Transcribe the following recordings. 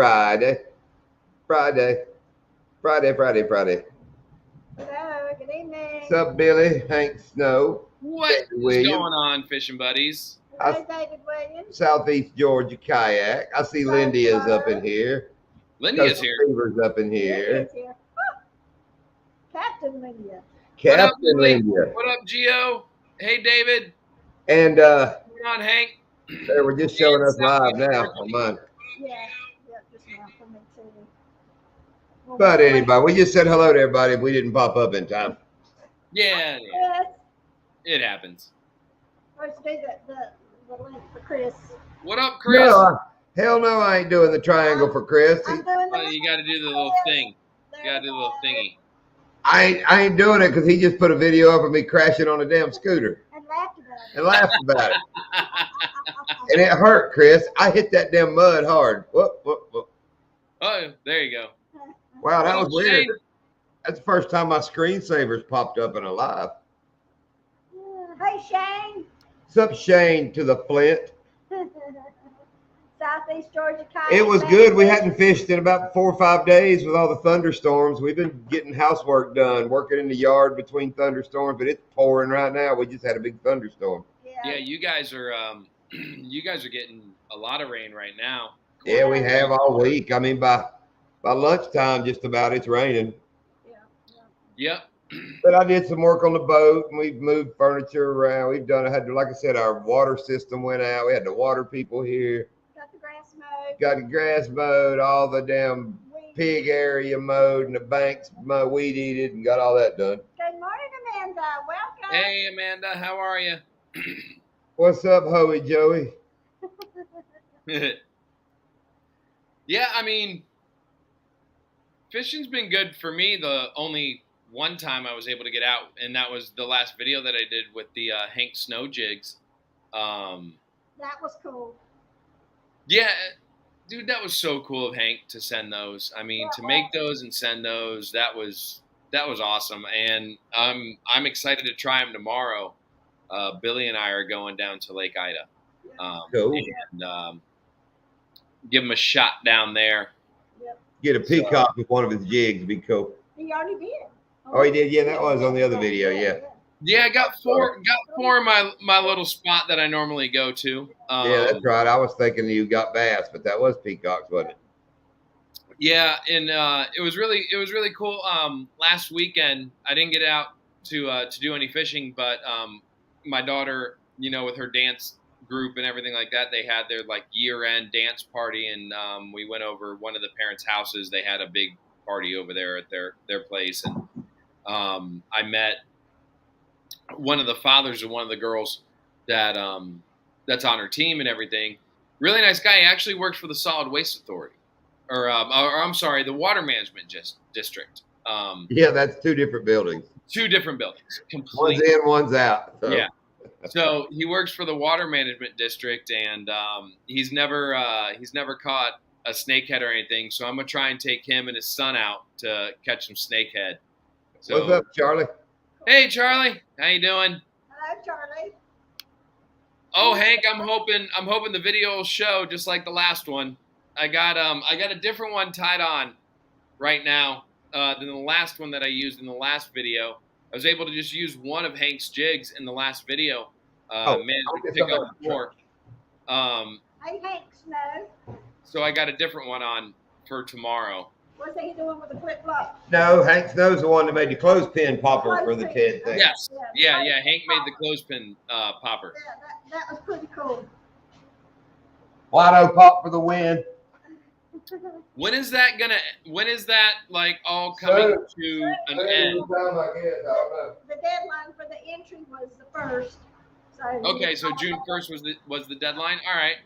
Friday, Friday, Friday, Friday, Friday. Hello, good evening. What's up, Billy? Hank Snow, What David is Williams, going on, fishing buddies? Hello, David Williams. Southeast Georgia Kayak. I see Lindy is up in here. Lindy is Cousin here. Beaver's up in here. Lindy is here. Oh, Captain Lydia. What up, Captain Billy? Lindy. What up, Gio? Hey, David. And What's going on, Hank? they were just showing us And live Southeast now Georgia. on mine. Yeah, just now for me too. Well, But anybody, we just said hello to everybody. We didn't pop up in time. Yeah, Chris, it happens. let's do the link for Chris. What up, Chris? No, hell no, I ain't doing the triangle for Chris. I'm doing the Well, you got to do the little thing. There You got to do the little go. thingy. I ain't doing it because he just put a video up of me crashing on a damn scooter And laughed about it. and laughed about it. And it hurt, Chris. I hit that damn mud hard. Whoop, whoop, whoop. Oh, there you go. Wow, that What was up, weird. Shane? That's the first time my screensavers popped up in a live. Hey, Shane. What's up, Shane, to the Flint? Southeast Georgia Kayak. It was good. We hadn't fished in about 4 or 5 days with all the thunderstorms. We've been getting housework done, working in the yard between thunderstorms, but it's pouring right now. We just had a big thunderstorm. Yeah, you guys are getting a lot of rain right now. Yeah, we have all week. I mean, by lunchtime, just about, it's raining. Yep. But I did some work on the boat, and we've moved furniture around. We've done. Like I said, our water system went out. We had the water people here. Got the grass mowed. Got the grass mowed, all the damn pig area mowed, and the banks mowed, weed eated, and got all that done. Good morning, Amanda. Welcome. Hey, Amanda, how are you? What's up, Hoey Joey? Yeah, I mean, fishing's been good for me. The only one time I was able to get out, and that was the last video that I did with the Hank Snow jigs. That was cool. Yeah, dude, that was so cool of Hank to send those. I mean, to make those and send those, that was awesome. And I'm excited to try them tomorrow. Billy and I are going down to Lake Ida. Cool. And give him a shot down there. Get a peacock with one of his jigs. Be cool. He already did. Oh, he did. Yeah, that was on the other video. Yeah. Yeah, I got four in my little spot that I normally go to. Yeah, that's right. I was thinking you got bass, but that was peacocks, wasn't it? Yeah, and it was really cool. Last weekend I didn't get out to do any fishing, but my daughter, with her dance group and everything like that, they had their like year-end dance party, and we went over one of the parents' houses. They had a big party over there at their place, and I met one of the fathers of one of the girls that that's on her team and everything. Really nice guy. He actually works for the Solid Waste Authority, or I'm sorry, the Water Management District. Yeah, that's 2 different buildings. 2 different buildings, completely. One's in, one's out. So. Yeah. So he works for the Water Management District, and he's never caught a snakehead or anything. So I'm gonna try and take him and his son out to catch some snakehead. So, What's up, Charlie? Hey, Charlie, how you doing? Hello, Charlie. Oh, Hank, I'm hoping the video will show just like the last one. I got a different one tied on right now than the last one that I used in the last video. I was able to just use one of Hank's jigs in the last video. Managed to pick up more. Hey, Hank Snow. So I got a different one on for tomorrow. What's he doing with the flip flop? No, Hank Snow's the one that made the clothespin popper for the Ted thing. Yes. Yeah. Hank made the clothespin popper. Yeah, that was pretty cool. Lotto pop for the win. When is that like all coming to an end? The deadline for the entry was the 1st. Okay, so June 1st was the deadline. All right.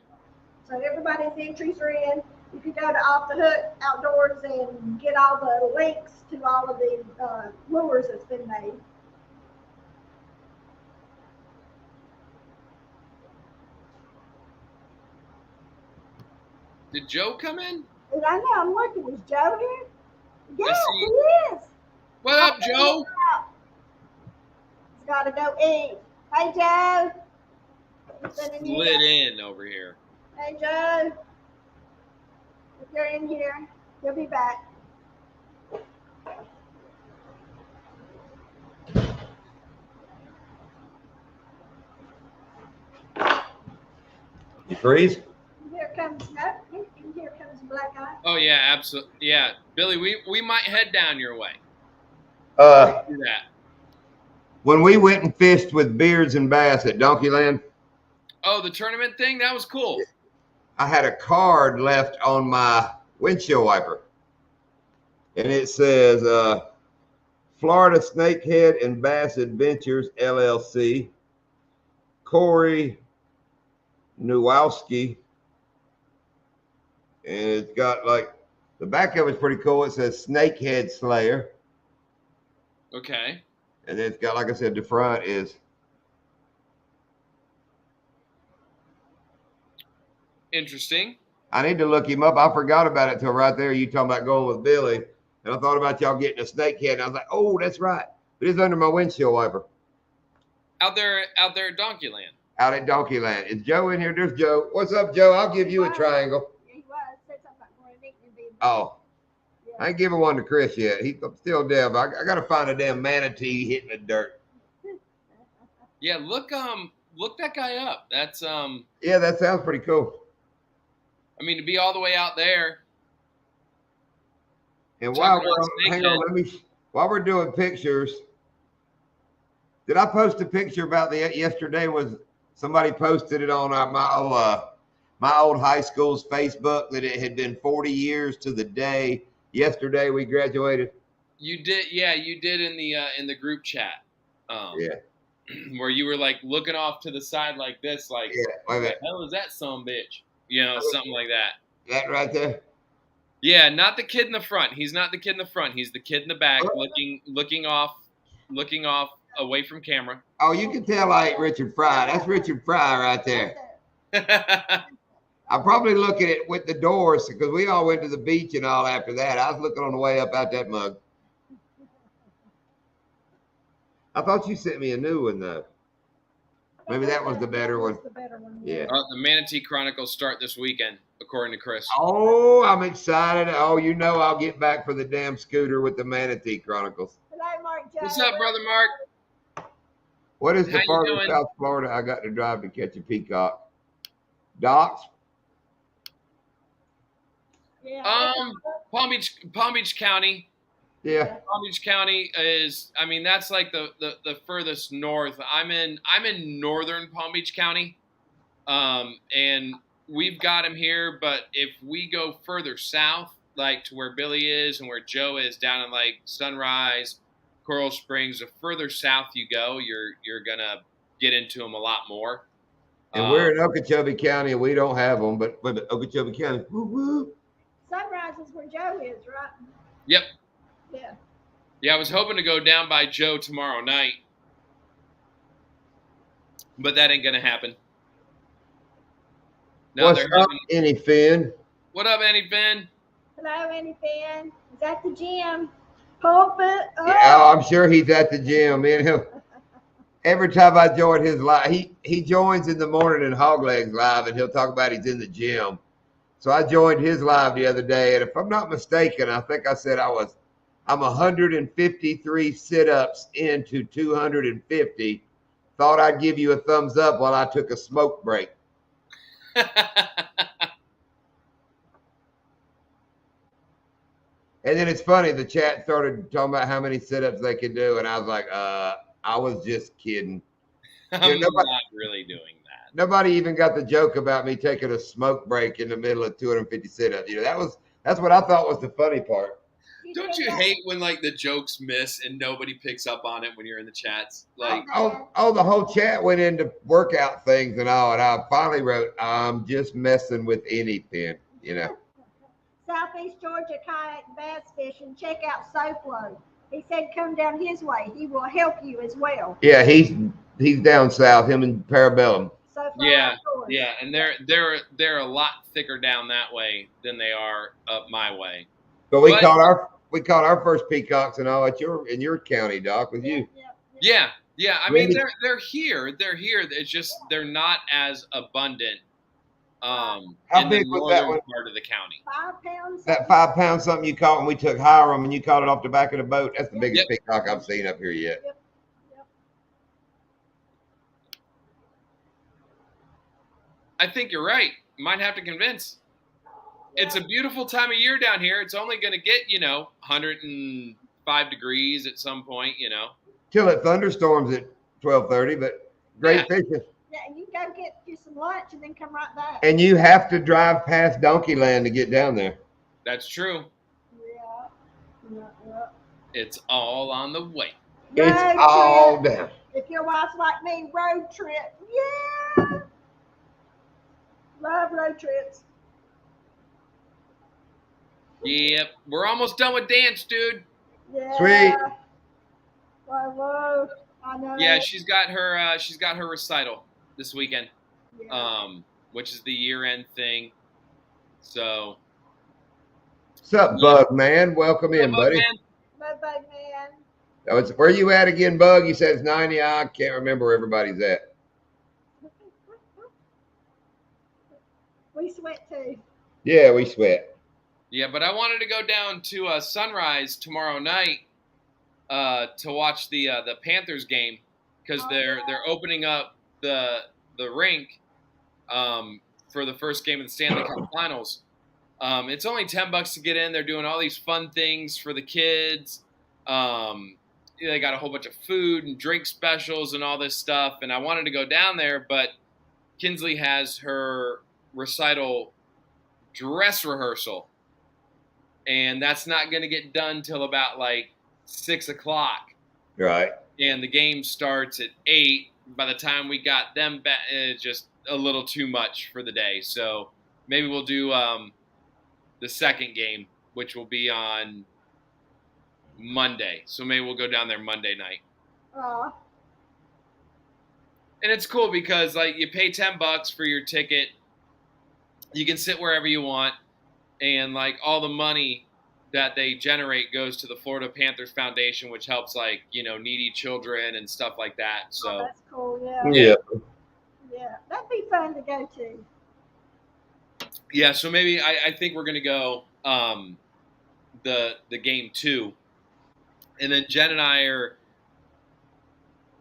So everybody's entries are in. You can go to Off the Hook Outdoors and get all the links to all of the lures that's been made. Did Joe come in? I know, I'm looking. Is Joe here? Yeah, see. he is. What up, Joe? He's got to go eat. Hey, Joe. Slid in over here. Hey, Joe. You're in here. You'll be back. You freeze? Here comes here comes Black Eye. Oh yeah, absolutely. Yeah, Billy, we might head down your way. Do that. When we went and fished with beards and bass at Donkeyland, Oh, the tournament thing, that was cool. I had a card left on my windshield wiper, and it says Florida Snakehead and Bass Adventures LLC, Corey Nowowski, and it's got like the back of it's pretty cool. It says Snakehead Slayer, Okay. and then it's got, like I said, the front is Interesting. I need to look him up. I forgot about it till right there. You talking about going with Billy, and I thought about y'all getting a snakehead, and I was like, oh, that's right. But it's under my windshield wiper. Out there at Donkeyland. Out at Donkeyland. Is Joe in here? There's Joe. What's up, Joe? I'll give you a triangle. Yeah, he was. Said something about going to eat and Oh, I ain't given one to Chris yet. He's still dead. I got to find a damn manatee hitting the dirt. Yeah, look that guy up. That's Yeah, that sounds pretty cool. I mean, to be all the way out there. And Talk while about we're hang on, while we're doing pictures, did I post a picture about yesterday? Was somebody posted it on my old high school's Facebook that it had been 40 years to the day yesterday we graduated? You did, yeah, you did in the group chat. Yeah. Where you were like looking off to the side like this, like, Yeah. Wait a what the minute. hell is that son bitch? You know, something like that. That right there. Yeah, not the kid in the front. He's not the kid in the front. He's the kid in the back, looking off away from camera. Oh, you can tell I ate Richard Fry. That's Richard Fry right there. I'm probably looking at with the doors because we all went to the beach and all after that. I was looking on the way up out that mug. I thought you sent me a new one though. Maybe that was the better one. Yeah. The Manatee Chronicles start this weekend, according to Chris. Oh, I'm excited. Oh, you know I'll get back for the damn scooter with the Manatee Chronicles. Hello, Mark Jones. What's up, brother Mark? What is How the you part of doing? South Florida I got to drive to catch a peacock? Docks? Yeah. Palm Beach County. Yeah. Palm Beach County is, I mean, that's like the furthest north. I'm in northern Palm Beach County, and we've got him here. But if we go further south, like to where Billy is and where Joe is, down in like Sunrise, Coral Springs, the further south you go, you're gonna get into them a lot more. And we're in Okeechobee County and we don't have them, but Okeechobee County, woo woo. Sunrise is where Joe is, right? Yep. Yeah. Yeah, I was hoping to go down by Joe tomorrow night, but that ain't gonna happen. No, What's they're up, having. Annie Finn? What up, Annie Finn? Hello, Andy Fan. He's at the gym. Pulpit. Oh. Yeah, I'm sure he's at the gym. Me and him. Every time I join his live, he joins in the morning in Hoglegs live, and he'll talk about he's in the gym. So I joined his live the other day, and if I'm not mistaken, I think I said I'm 153 sit-ups into 250. Thought I'd give you a thumbs up while I took a smoke break. And then it's funny, the chat started talking about how many sit-ups they could do, and I was like, I was just kidding. I'm not really doing that. Nobody even got the joke about me taking a smoke break in the middle of 250 sit-ups. You know, that's what I thought was the funny part. Don't you hate when like the jokes miss and nobody picks up on it when you're in the chats? Like, Oh, the whole chat went into workout things and all, and I finally wrote, I'm just messing with anything, you know. Southeast Georgia kayak bass fishing. Check out SoFlo. He said come down his way. He will help you as well. Yeah, he's down south, him and Parabellum. SoFlo yeah, Outdoors. yeah, and they're a lot thicker down that way than they are up my way. But we caught our first peacocks and all in your county, Doc, with you. Yeah. I mean Really? they're here. They're here. It's just they're not as abundant How in the big was that northern one? part of the county. 5 pounds. That 5 pound something you caught when we took Hiram and you caught it off the back of the boat. That's the biggest Yep. peacock I've seen up here yet. Yep. I think you're right. Might have to convince. It's a beautiful time of year down here. It's only going to get, 105 degrees at some point, Till it thunderstorms at 12:30, but great Yeah. fishing. Yeah, and you go get you some lunch and then come right back. And you have to drive past Donkey Land to get down there. That's true. Yeah. It's all on the way. It's Road all trip. down. If your wife's like me, road trip. Yeah. Love road trips. Yep. We're almost done with dance, dude. Yeah. Sweet. Whoa. I know. Yeah, she's got her recital this weekend. Yeah. Which is the year-end thing. So, What's up, Bug Man? Welcome in, buddy. man. Bye, man. Oh, where you at again, Bug? You said it's 90. I can't remember where everybody's at. We sweat too. Yeah, we sweat. Yeah, but I wanted to go down to Sunrise tomorrow night to watch the Panthers game because they're opening up the rink for the first game of the Stanley Cup Finals. It's only $10 to get in. They're doing all these fun things for the kids. They got a whole bunch of food and drink specials and all this stuff. And I wanted to go down there, but Kinsley has her recital dress rehearsal, and that's not going to get done till about like 6 o'clock. Right. And the game starts at 8. By the time we got them back, it's just a little too much for the day. So maybe we'll do the second game, which will be on Monday. So maybe we'll go down there Monday night. And it's cool because like you pay $10 for your ticket. You can sit wherever you want, and like all the money that they generate goes to the Florida Panthers Foundation, which helps like needy children and stuff like that. So that's cool. Yeah. Yeah, that'd be fun to go to. Yeah, so maybe I think we're gonna go the game 2, and then Jen and I are.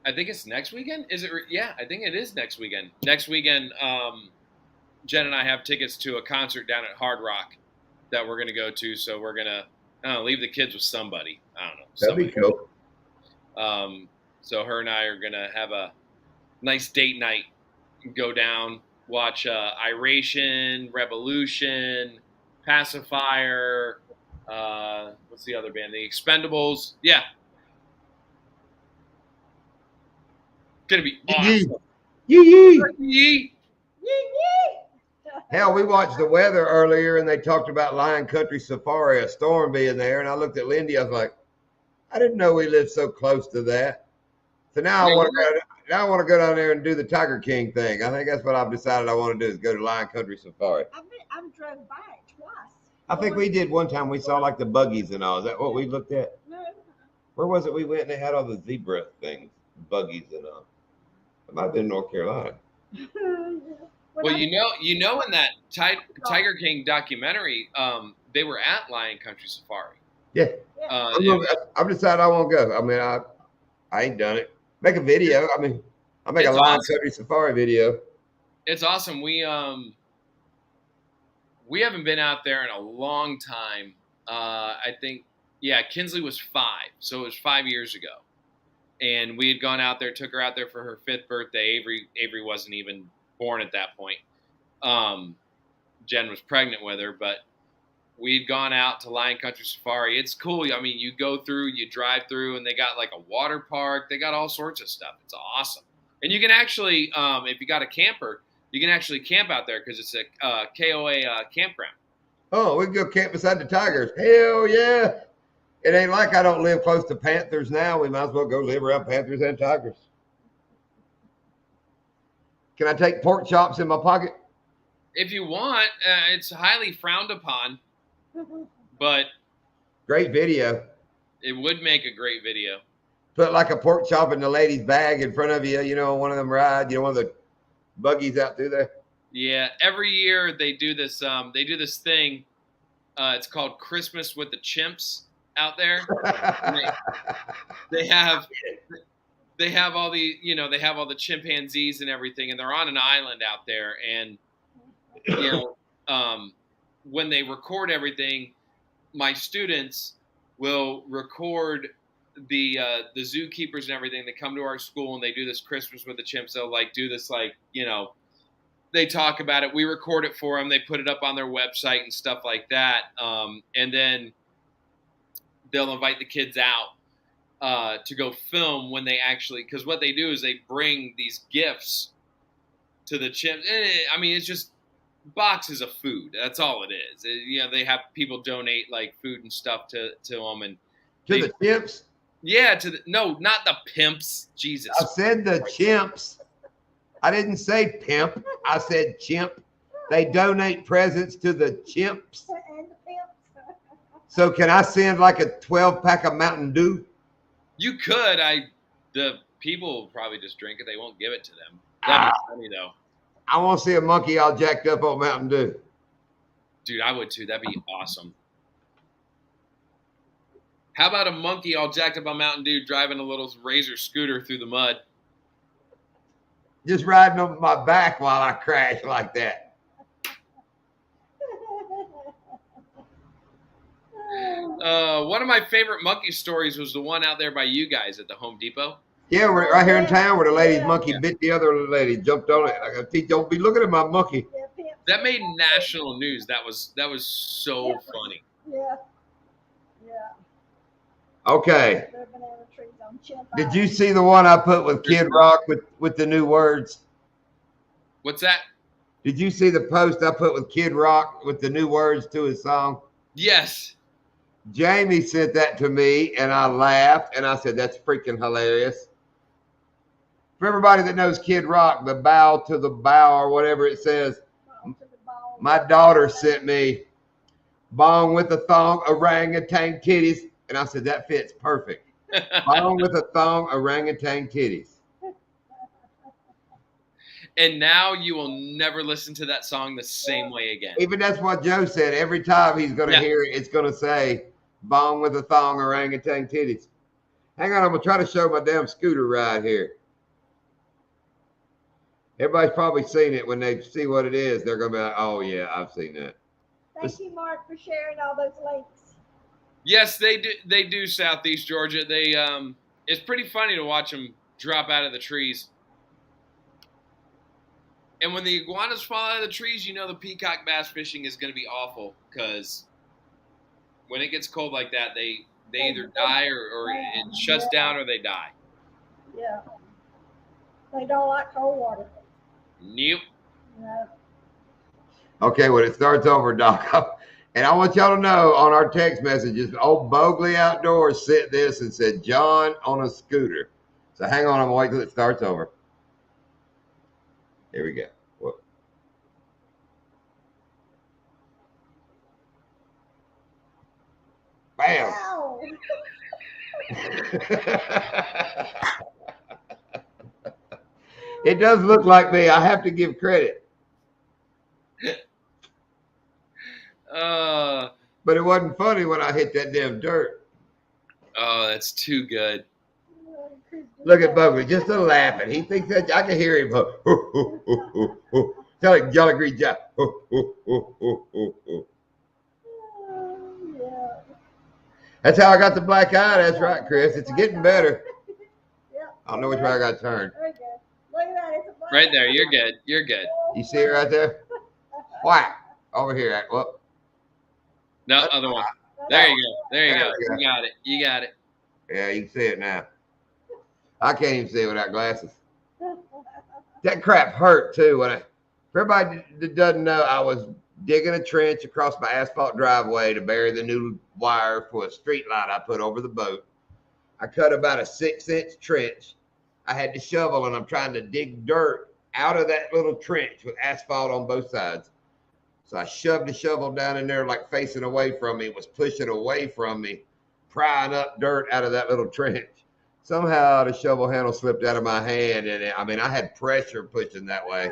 I think it's next weekend. Is it? Yeah, I think it is next weekend. Next weekend. Jen and I have tickets to a concert down at Hard Rock that we're going to go to. So we're going to leave the kids with somebody. I don't know. That'd be cool. So her and I are going to have a nice date night, go down, watch Iration, Revolution, Pacifier. What's the other band? The Expendables. Yeah. Going to be awesome. Yee. Hell, we watched the weather earlier, and they talked about Lion Country Safari, a storm being there. And I looked at Lindy. I was like, I didn't know we lived so close to that. So now I want to go down there and do the Tiger King thing. I think that's what I've decided I want to do is go to Lion Country Safari. I've drove by it twice. I think we did one time. We saw like the buggies and all. Is that what we looked at? No. Where was it? We went and they had all the zebra things, buggies and all. It might have been North Carolina. Well, in that Tiger King documentary, they were at Lion Country Safari. Yeah. I've decided I won't go. I mean, I ain't done it. Make a video. I mean, I'll make a Lion Country Safari video. It's awesome. We haven't been out there in a long time. I think, Kinsley was 5, so it was 5 years ago. And we had gone out there, took her out there for her 5th birthday. Avery wasn't even born at that point. Jen was pregnant with her, but we'd gone out to Lion Country Safari. It's cool. I mean, you go through, you drive through, and they got like a water park. They got all sorts of stuff. It's awesome. And you can actually, if you got a camper, you can actually camp out there because it's a KOA campground. Oh, we can go camp beside the tigers. Hell yeah. It ain't like I don't live close to Panthers now. We might as well go live around Panthers and tigers. Can I take pork chops in my pocket? If you want, it's highly frowned upon, but great video. It would make a great video. Put like a pork chop in the lady's bag in front of you, on one of them rides, one of the buggies out through there. Yeah, every year they do this. They do this thing. It's called Christmas with the Chimps out there. And they have all the they have all the chimpanzees and everything, and they're on an island out there. And when they record everything, my students will record the zookeepers and everything. They come to our school and they do this Christmas with the Chimps. They'll do this they talk about it. We record it for them. They put it up on their website and stuff like that. And then they'll invite the kids out to go film when they actually, because what they do is they bring these gifts to the chimps. It's just boxes of food. That's all it is. They have people donate food and stuff to them, and the chimps. Yeah, no, not the pimps. Jesus, I said the chimps. I didn't say pimp. I said chimp. They donate presents to the chimps. And the pimps. So can I send a 12-pack of Mountain Dew? You could. The people will probably just drink it. They won't give it to them. That'd be funny though. I want to see a monkey all jacked up on Mountain Dew. Dude, I would too. That'd be awesome. How about a monkey all jacked up on Mountain Dew driving a little Razor scooter through the mud? Just riding on my back while I crash like that. One of my favorite monkey stories was the one out there by you guys at the Home Depot. Yeah, we're right here in town where the lady's monkey bit the other lady, jumped on it. Don't be looking at my monkey. That made national news. That was so funny. Yeah. Okay. Did you see the one I put with Kid Rock with the new words? What's that? Did you see the post I put with Kid Rock with the new words to his song? Yes. Jamie sent that to me, and I laughed, and I said, that's freaking hilarious. For everybody that knows Kid Rock, the bow to the bow or whatever it says, my daughter sent me bong with a thong, orangutan titties, and I said, that fits perfect. Bong with a thong, orangutan titties. And now you will never listen to that song the same way again. Even that's what Joe said. Every time he's going to hear it, it's going to say, bong with a thong, orangutan titties. Hang on, I'm going to try to show my damn scooter ride here. Everybody's probably seen it. When they see what it is, they're going to be like, oh, yeah, I've seen that. Thank you, Mark, for sharing all those links. Yes, they do. They do, Southeast Georgia. They it's pretty funny to watch them drop out of the trees. And when the iguanas fall out of the trees, you know the peacock bass fishing is going to be awful, because when it gets cold like that, they either die or it shuts down, or they die. Yeah. They don't like cold water. Nope. No. Okay, when it starts over, Doc, and I want y'all to know on our text messages, old Bogley Outdoors sent this and said, John on a scooter. So hang on, I'm going to wait till it starts over. Here we go. Whoop. Bam. Ow. It does look like me. I have to give credit. But it wasn't funny when I hit that damn dirt. Oh, that's too good. Look at Bogley, just a laughing. He thinks that I can hear him. Tell him, Jolly Green Job. That's how I got the black eye. That's right, Chris. It's getting better. I don't know which way I got to turn. Very good. Look at that. It's a black Right there. You're good. You're good. You see it right there? Whack. Over here. Whoop. No, other one. There you go. There you go. You got it. You got it. Yeah, you can see it now. I can't even see it without glasses. That crap hurt too. For everybody that doesn't know, I was digging a trench across my asphalt driveway to bury the new wire for a street light I put over the boat. I cut about a 6-inch trench. I had the shovel, and I'm trying to dig dirt out of that little trench with asphalt on both sides. So I shoved the shovel down in there, like facing away from me, was pushing away from me, prying up dirt out of that little trench. Somehow the shovel handle slipped out of my hand, and I had pressure pushing that way.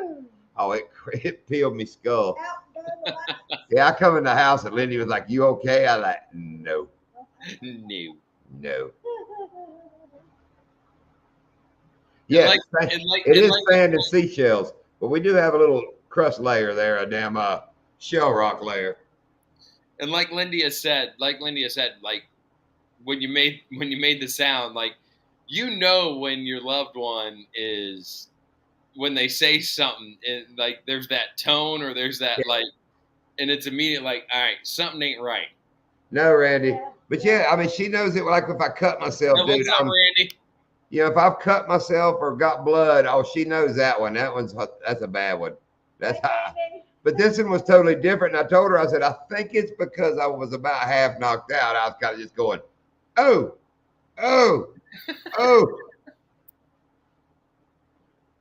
Oh, it peeled me skull. Out go the lights. Yeah, I come in the house and Lindy was like, "You okay?" I like, "No, No. no." And Yes, like, and like, it and is like, sand and seashells, but we do have a little crust layer there, a damn shell rock layer. and like Lindia said, like when you made the sound, like when your loved one is when they say something, and like there's that tone or there's that like, and it's immediate like, all right, something ain't right. No, Randy. Yeah. But yeah, I mean, she knows it. Like if I cut myself, Hey, dude, what's up, Randy? if I've cut myself or got blood, oh, she knows that one. That's a bad one. That's high. But this one was totally different. And I told her, I said, I think it's because I was about half knocked out. I was kind of just going, oh, oh, oh.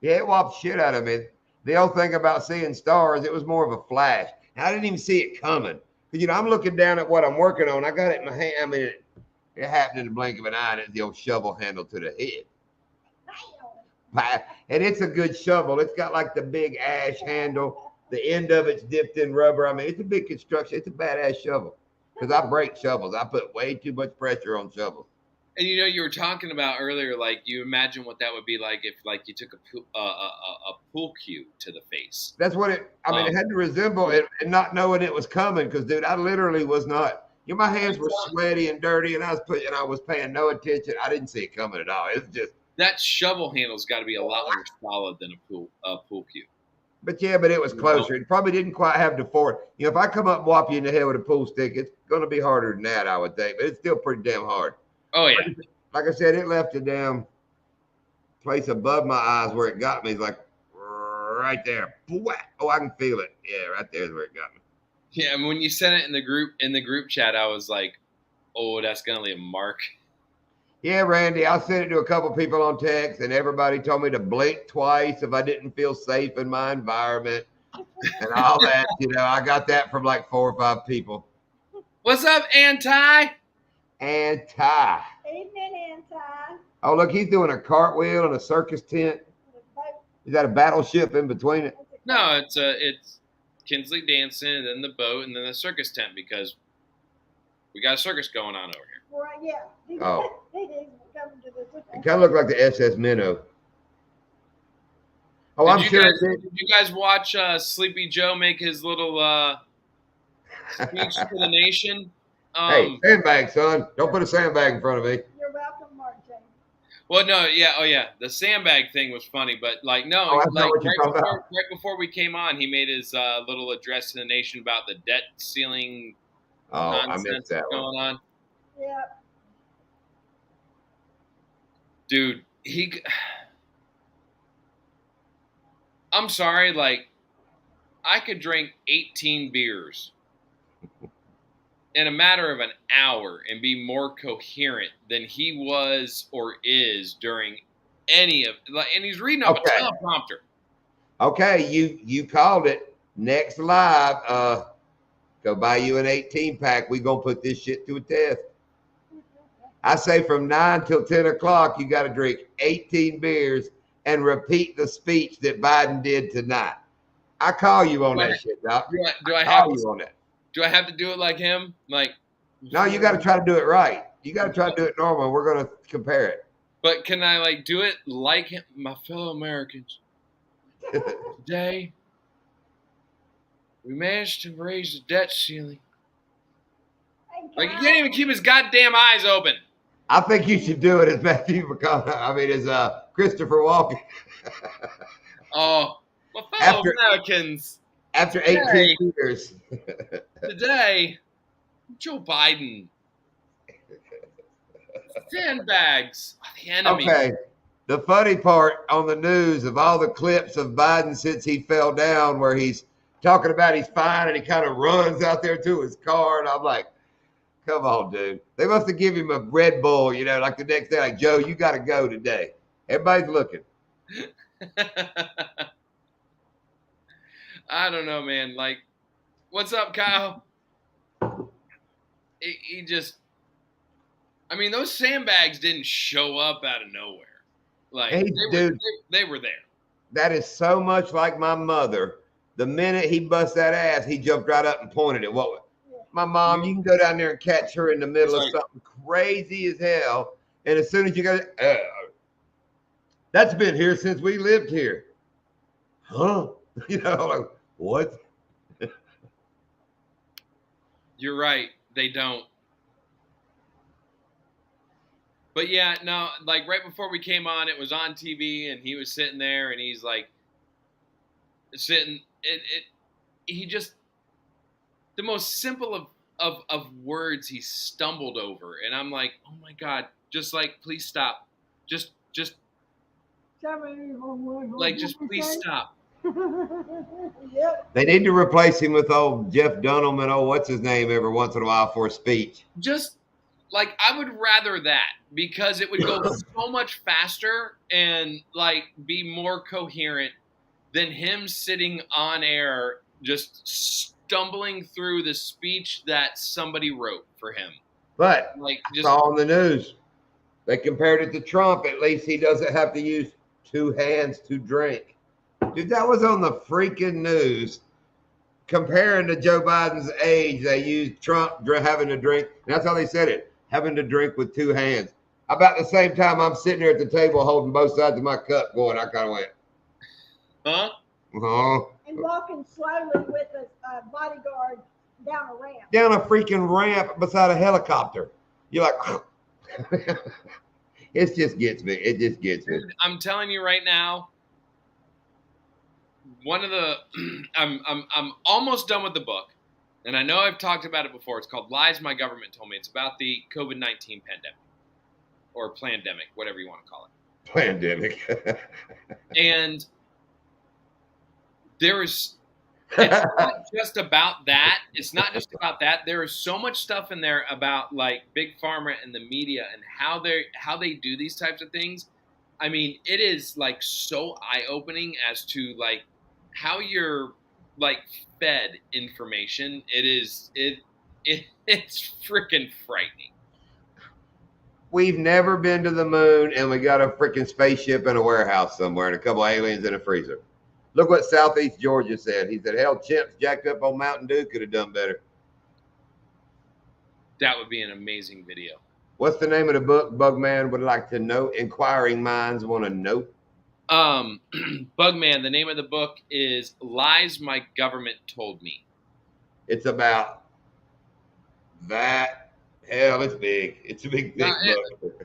Yeah, it whopped shit out of me. The old thing about seeing stars, it was more of a flash. And I didn't even see it coming. Because, I'm looking down at what I'm working on. I got it in my hand. I mean, it happened in the blink of an eye, and it's the old shovel handle to the head. And it's a good shovel. It's got like the big ash handle. The end of it's dipped in rubber. I mean, it's a big construction. It's a badass shovel. Because I break shovels. I put way too much pressure on shovels. And you were talking about earlier, like you imagine what that would be like if like you took a pool cue to the face. That's what it. I mean, it had to resemble it, and not knowing it was coming. Because, dude, I literally was not. My hands were sweaty and dirty, and I was paying no attention. I didn't see it coming at all. It's just that shovel handle's got to be a lot more solid than a pool cue. But it was closer. It probably didn't quite have the force. If I come up and whop you in the head with a pool stick, it's going to be harder than that, I would think. But it's still pretty damn hard. Oh yeah. Like I said, it left a damn place above my eyes where it got me. It's like right there. Oh, I can feel it. Yeah, right there's where it got me. Yeah, and when you sent it in the group chat, I was like, "Oh, that's gonna leave a mark." Yeah, Randy, I sent it to a couple people on text, and everybody told me to blink twice if I didn't feel safe in my environment and all that. I got that from like 4 or 5 people. What's up, Anti? Anti. Evening, Anti. Oh, look, he's doing a cartwheel in a circus tent. Is that a battleship in between it? No, it's Kinsley dancing, and then the boat, and then the circus tent because we got a circus going on over here. Right, yeah. Oh. It kind of looked like the SS Minnow. Oh, I'm sure it did. Did you guys watch Sleepy Joe make his little speech to the nation? Hey, sandbag, son. Don't put a sandbag in front of me. You're welcome, Mark James. Well, no, yeah, oh yeah, the sandbag thing was funny, but like no, like right before we came on, he made his little address to the nation about the debt ceiling nonsense that's going on. Yeah. Dude, I'm sorry, like I could drink 18 beers in a matter of an hour and be more coherent than he was or is during any of, like, and he's reading off a teleprompter. Okay, you called it. Next live, go buy you an 18-pack. We gonna put this shit to a test. I say from 9 till 10 o'clock, you got to drink 18 beers and repeat the speech that Biden did tonight. I call you on that shit, Doc. Do I call you on that? Do I have to do it like him? Like, no, you got to try to do it right. You got to try to do it normal. We're going to compare it. But can I like do it like him, my fellow Americans? Today, we managed to raise the debt ceiling. Like, he can't even keep his goddamn eyes open. I think you should do it as Matthew McConaughey. I mean, as Christopher Walken. Oh, my fellow Americans. After 18 years. Today, Joe Biden. Sandbags are the enemy. Okay. The funny part on the news of all the clips of Biden since he fell down where he's talking about he's fine and he kind of runs out there to his car. And I'm like, come on, dude. They must have given him a Red Bull, like the next day, like, Joe, you got to go today. Everybody's looking. I don't know, man. Like, what's up, Kyle? He just, I mean, those sandbags didn't show up out of nowhere. Like, hey, they were there. That is so much like my mother. The minute he bust that ass, he jumped right up and pointed at what? My mom, you can go down there and catch her in the middle of something crazy as hell. And as soon as you go, that's been here since we lived here. Huh? You know, like, what? You're right. They don't. But yeah, no, like right before we came on, it was on TV, and he was sitting there, and he's like sitting. He just the most simple of words he stumbled over, and I'm like, oh my god, just like please stop, just like just please stop. Yep. They need to replace him with old Jeff Dunham and what's his name every once in a while for a speech. Just like I would rather that because it would go so much faster and like be more coherent than him sitting on air just stumbling through the speech that somebody wrote for him. But Like just saw on the news, they compared it to Trump. At least he doesn't have to use two hands to drink. Dude, that was on the freaking news. Comparing to Joe Biden's age, they used Trump having to drink. And that's how they said it, having to drink with two hands. About the same time I'm sitting there at the table holding both sides of my cup going, I kind of went, huh? Uh-huh. And walking slowly with a bodyguard down a ramp. Down a freaking ramp beside a helicopter. You're like, it just gets me. It just gets me. I'm telling you right now, one of the I'm almost done with the book, and I know I've talked about it before. It's called Lies My Government Told Me. It's about the COVID-19 pandemic or plandemic, whatever you want to call it. Plandemic. And there is it's not just about that. It's not just about that. There is so much stuff in there about like big pharma and the media and how they do these types of things. I mean, it is like so eye-opening as to like how you're like fed information. It's freaking frightening. We've never been to the moon, and we got a freaking spaceship in a warehouse somewhere and a couple of aliens in a freezer. Look what Southeast Georgia said. He said, hell, chimps jacked up on Mountain Dew could have done better. That would be an amazing video. What's the name of the book Bugman would like to know? Inquiring minds want to know. Bugman, the name of the book is Lies My Government Told Me. It's about that. Hell, it's big. It's a big, thick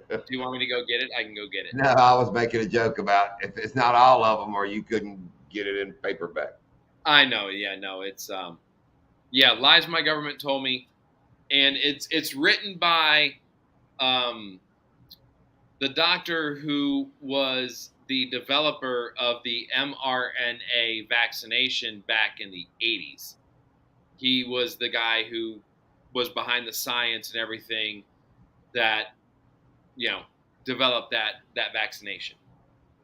book. Do you want me to go get it? I can go get it. No, I was making a joke about if it's not all of them or you couldn't get it in paperback. I know. Yeah, no, it's Lies My Government Told Me. And it's written by the doctor who was the developer of the mRNA vaccination back in the 80s. He was the guy who was behind the science and everything that, developed that vaccination.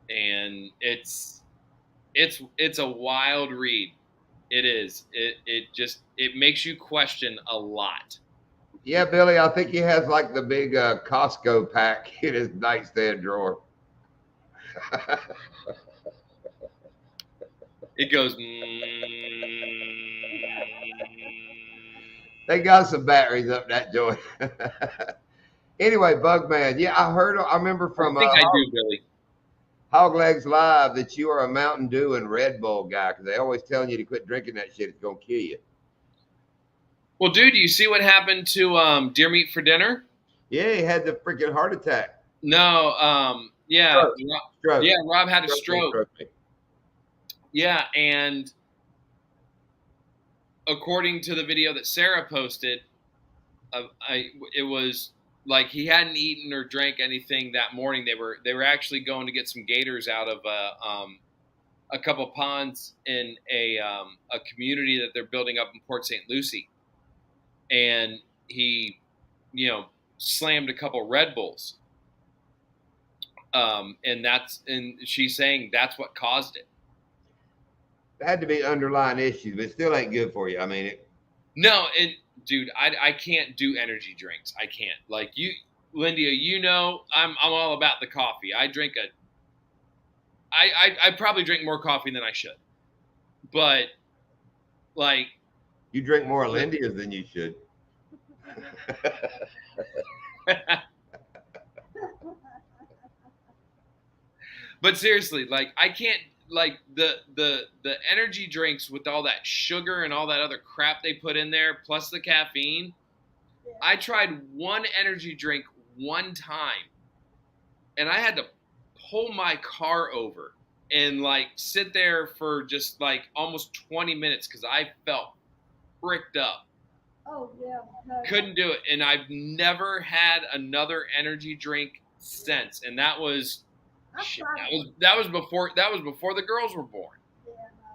And it's a wild read. It is. It makes you question a lot. Yeah, Billy, I think he has like the big Costco pack in his nightstand drawer. It goes. They got some batteries up that joint. Anyway, Bugman, yeah, I remember from I think I do, Billy. Hog Legs Live that you are a Mountain Dew and Red Bull guy because they always telling you to quit drinking that shit. It's gonna kill you. Well, dude, do you see what happened to Deer Meat for Dinner? Yeah, he had the freaking heart attack. No, yeah, stroke. Yeah, Rob had a stroke. Yeah, and according to the video that Sarah posted, it was like he hadn't eaten or drank anything that morning. They were actually going to get some gators out of a couple ponds in a community that they're building up in Port St. Lucie, and he, slammed a couple Red Bulls, and she's saying that's what caused it. It had to be underlying issues, but it still ain't good for you. I mean, dude, I can't do energy drinks. I can't. Like you, Lindia, I'm all about the coffee. I drink I probably drink more coffee than I should, but like You drink more Lindias than you should. but seriously, like I can't like the energy drinks with all that sugar and all that other crap they put in there plus the caffeine. Yeah. I tried one energy drink one time and I had to pull my car over and like sit there for just like almost 20 minutes because I felt fricked up. Oh yeah. No. Couldn't do it, and I've never had another energy drink since. And that was I've shit, tried it. that was before the girls were born. Yeah, no,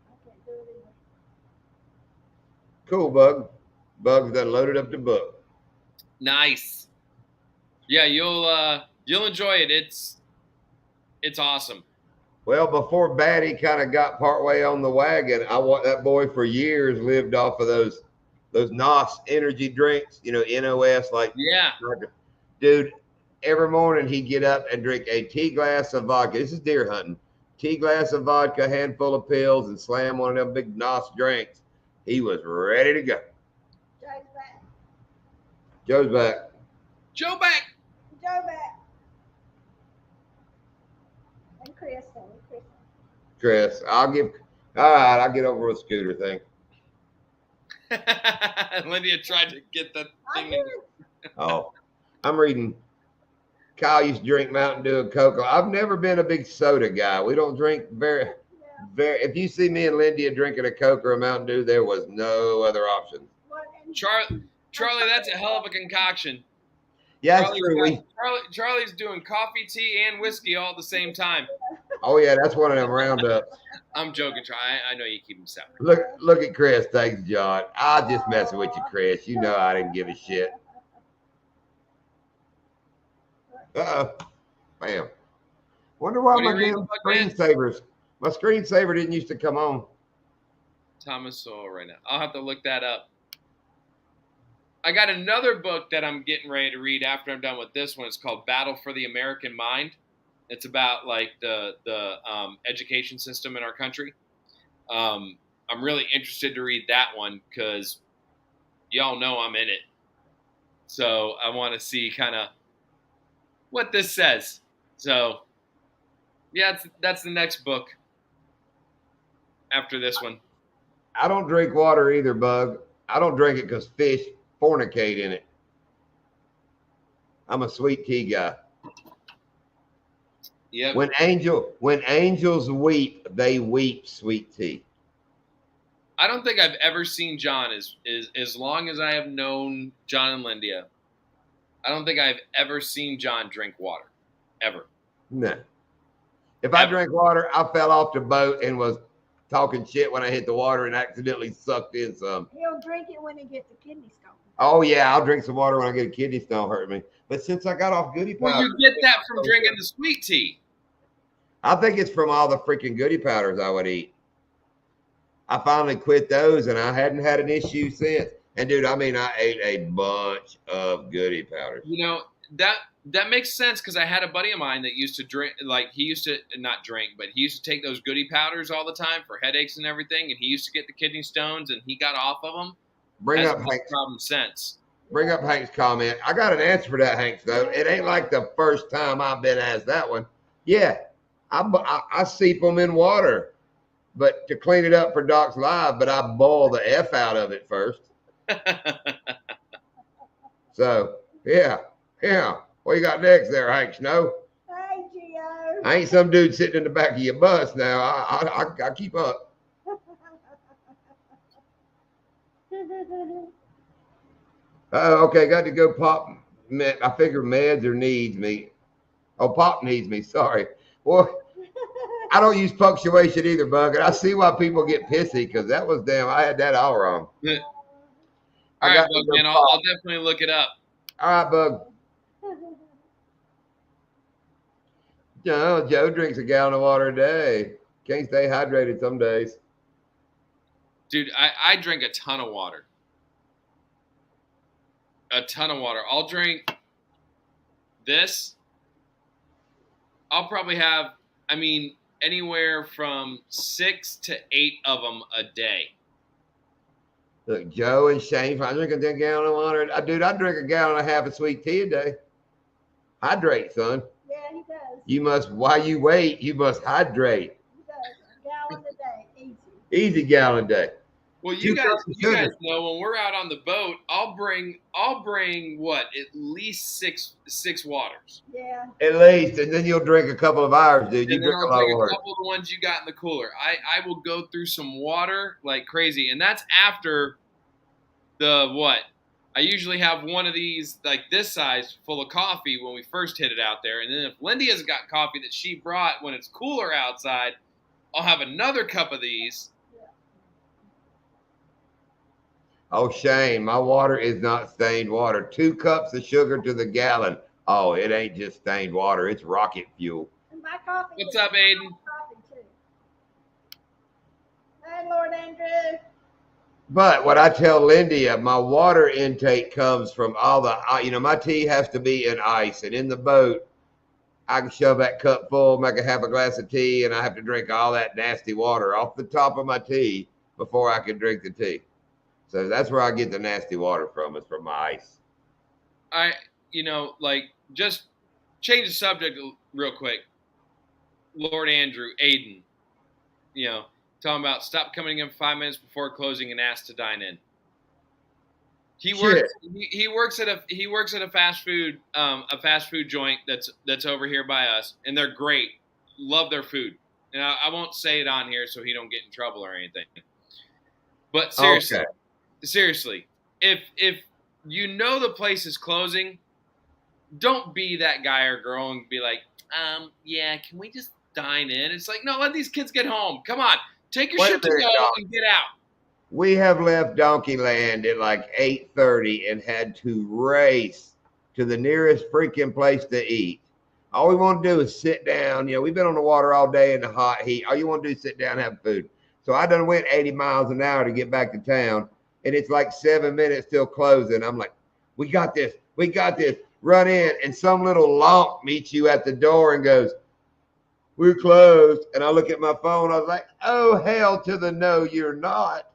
I can't do it either. Cool, Bug. Bug's done loaded up the book. Nice. Yeah, you'll enjoy it. It's awesome. Well, before Batty kind of got partway on the wagon, I want that boy for years lived off of those NOS energy drinks, NOS, like, Yeah. dude, every morning he'd get up and drink a tea glass of vodka. This is deer hunting. Tea glass of vodka, handful of pills, and slam one of them big NOS drinks. He was ready to go. Joe's back. Joe's back. Joe back. Joe back. And Chris. Chris, all right, I'll get over a scooter thing. Lydia tried to get that I thing. did. Oh, I'm reading. Kyle used to drink Mountain Dew and Coke. I've never been a big soda guy. We don't drink Yeah. if you see me and Lindy drinking a Coke or a Mountain Dew, there was no other option. Well, and Charlie, that's a hell of a concoction. Yeah, that's true. Charlie's doing coffee, tea, and whiskey all at the same time. Oh yeah, that's one of them roundups. I'm joking, Charlie. I know you keep him separate. Look at Chris. Thanks, John. I'll just messing with you, Chris. You know I didn't give a shit. Bam. Wonder why What are you my reading damn about, man? my screensaver didn't used to come on. Thomas Sowell right now. I'll have to look that up. I got another book that I'm getting ready to read after I'm done with this one. It's called Battle for the American Mind. It's about like the education system in our country. I'm really interested to read that one because y'all know I'm in it. So I want to see kind of what this says. So yeah, that's the next book after this one. I don't drink water either, Bug. I don't drink it because fish fornicate in it. I'm a sweet tea guy. Yep. When angels weep, they weep sweet tea. I don't think I've ever seen John as long as I have known John and Lindia. I don't think I've ever seen John drink water, ever. No. If I drank water, I fell off the boat and was talking shit when I hit the water and accidentally sucked in some. he'll drink it when he gets a kidney stone. Oh yeah, I'll drink some water when I get a kidney stone hurt me. But since I got off Goody Well, Powder, you get that from drinking the sweet tea. I think it's from all the freaking Goody Powders I would eat. I finally quit those, and I hadn't had an issue since. And dude, I mean, I ate a bunch of Goody Powders. You know, that makes sense because I had a buddy of mine that used to drink, like he used to not drink, but he used to take those Goody Powders all the time for headaches and everything, and he used to get the kidney stones, and he got off of them. Bring That's up no Hank's problem sense. Bring up Hank's comment. I got an answer for that, Hanks, though. It ain't like the first time I've been asked that one. Yeah, I seep them in water, but to clean it up for Doc's Live, but I boil the F out of it first. So, yeah. What you got next there, Hanks? No? Hey, Gio. I ain't some dude sitting in the back of your bus now. I keep up. Okay, got to go pop. I figure meds or needs me. Oh, pop needs me. Sorry. Well, I don't use punctuation either, Bug. And I see why people get pissy because that was damn. I had that all wrong. All right, Bug, man. I'll definitely look it up. All right, Bug. Joe drinks a gallon of water a day. Can't stay hydrated some days. Dude, I drink a ton of water. A ton of water. I'll drink this. I'll probably have, anywhere from 6 to 8 of them a day. Look, Joe and Shane, I drink a gallon of water. Dude, I drink a gallon and a half of sweet tea a day. Hydrate, son. Yeah, he does. You must, while you wait, you must hydrate. He does. A gallon a day, easy. Easy gallon a day. Well, 2 you cups of guys sugar. know when we're out on the boat, I'll bring what, at least six waters. Yeah. At least, and then you'll drink a couple of hours, dude. You And then drink a I'll lot of drink a water. couple of the ones you got in the cooler. I will go through some water like crazy, and that's after the what? I usually have one of these like this size full of coffee when we first hit it out there, and then if Lindy has got coffee that she brought when it's cooler outside, I'll have another cup of these. Oh, Shane, my water is not stained water. 2 cups of sugar to the gallon. Oh, it ain't just stained water. It's rocket fuel. And my coffee. What's is up, Aiden? Coffee too. Hey, Lord Andrew. But what I tell Lindy, my water intake comes from all the, my tea has to be in ice. And in the boat, I can shove that cup full, make a half a glass of tea, and I have to drink all that nasty water off the top of my tea before I can drink the tea. So that's where I get the nasty water from, is from my ice. Just change the subject real quick. Lord Andrew, Aiden, talking about stop coming in 5 minutes before closing and ask to dine in. He works at a fast food joint that's over here by us, and they're great. Love their food. And I won't say it on here so he don't get in trouble or anything. But seriously, if you know the place is closing, don't be that guy or girl and be like, yeah, can we just dine in? It's like, no, let these kids get home. Come on, take your shit to go and get out. We have left Donkeyland at like 8:30 and had to race to the nearest freaking place to eat. All we want to do is sit down. We've been on the water all day in the hot heat. All you want to do is sit down and have food. So I done went 80 miles an hour to get back to town, and it's like 7 minutes till closing. I'm like, we got this. Run in, and some little lonk meets you at the door and goes, we're closed. And I look at my phone. I was like, oh, hell to the no, you're not.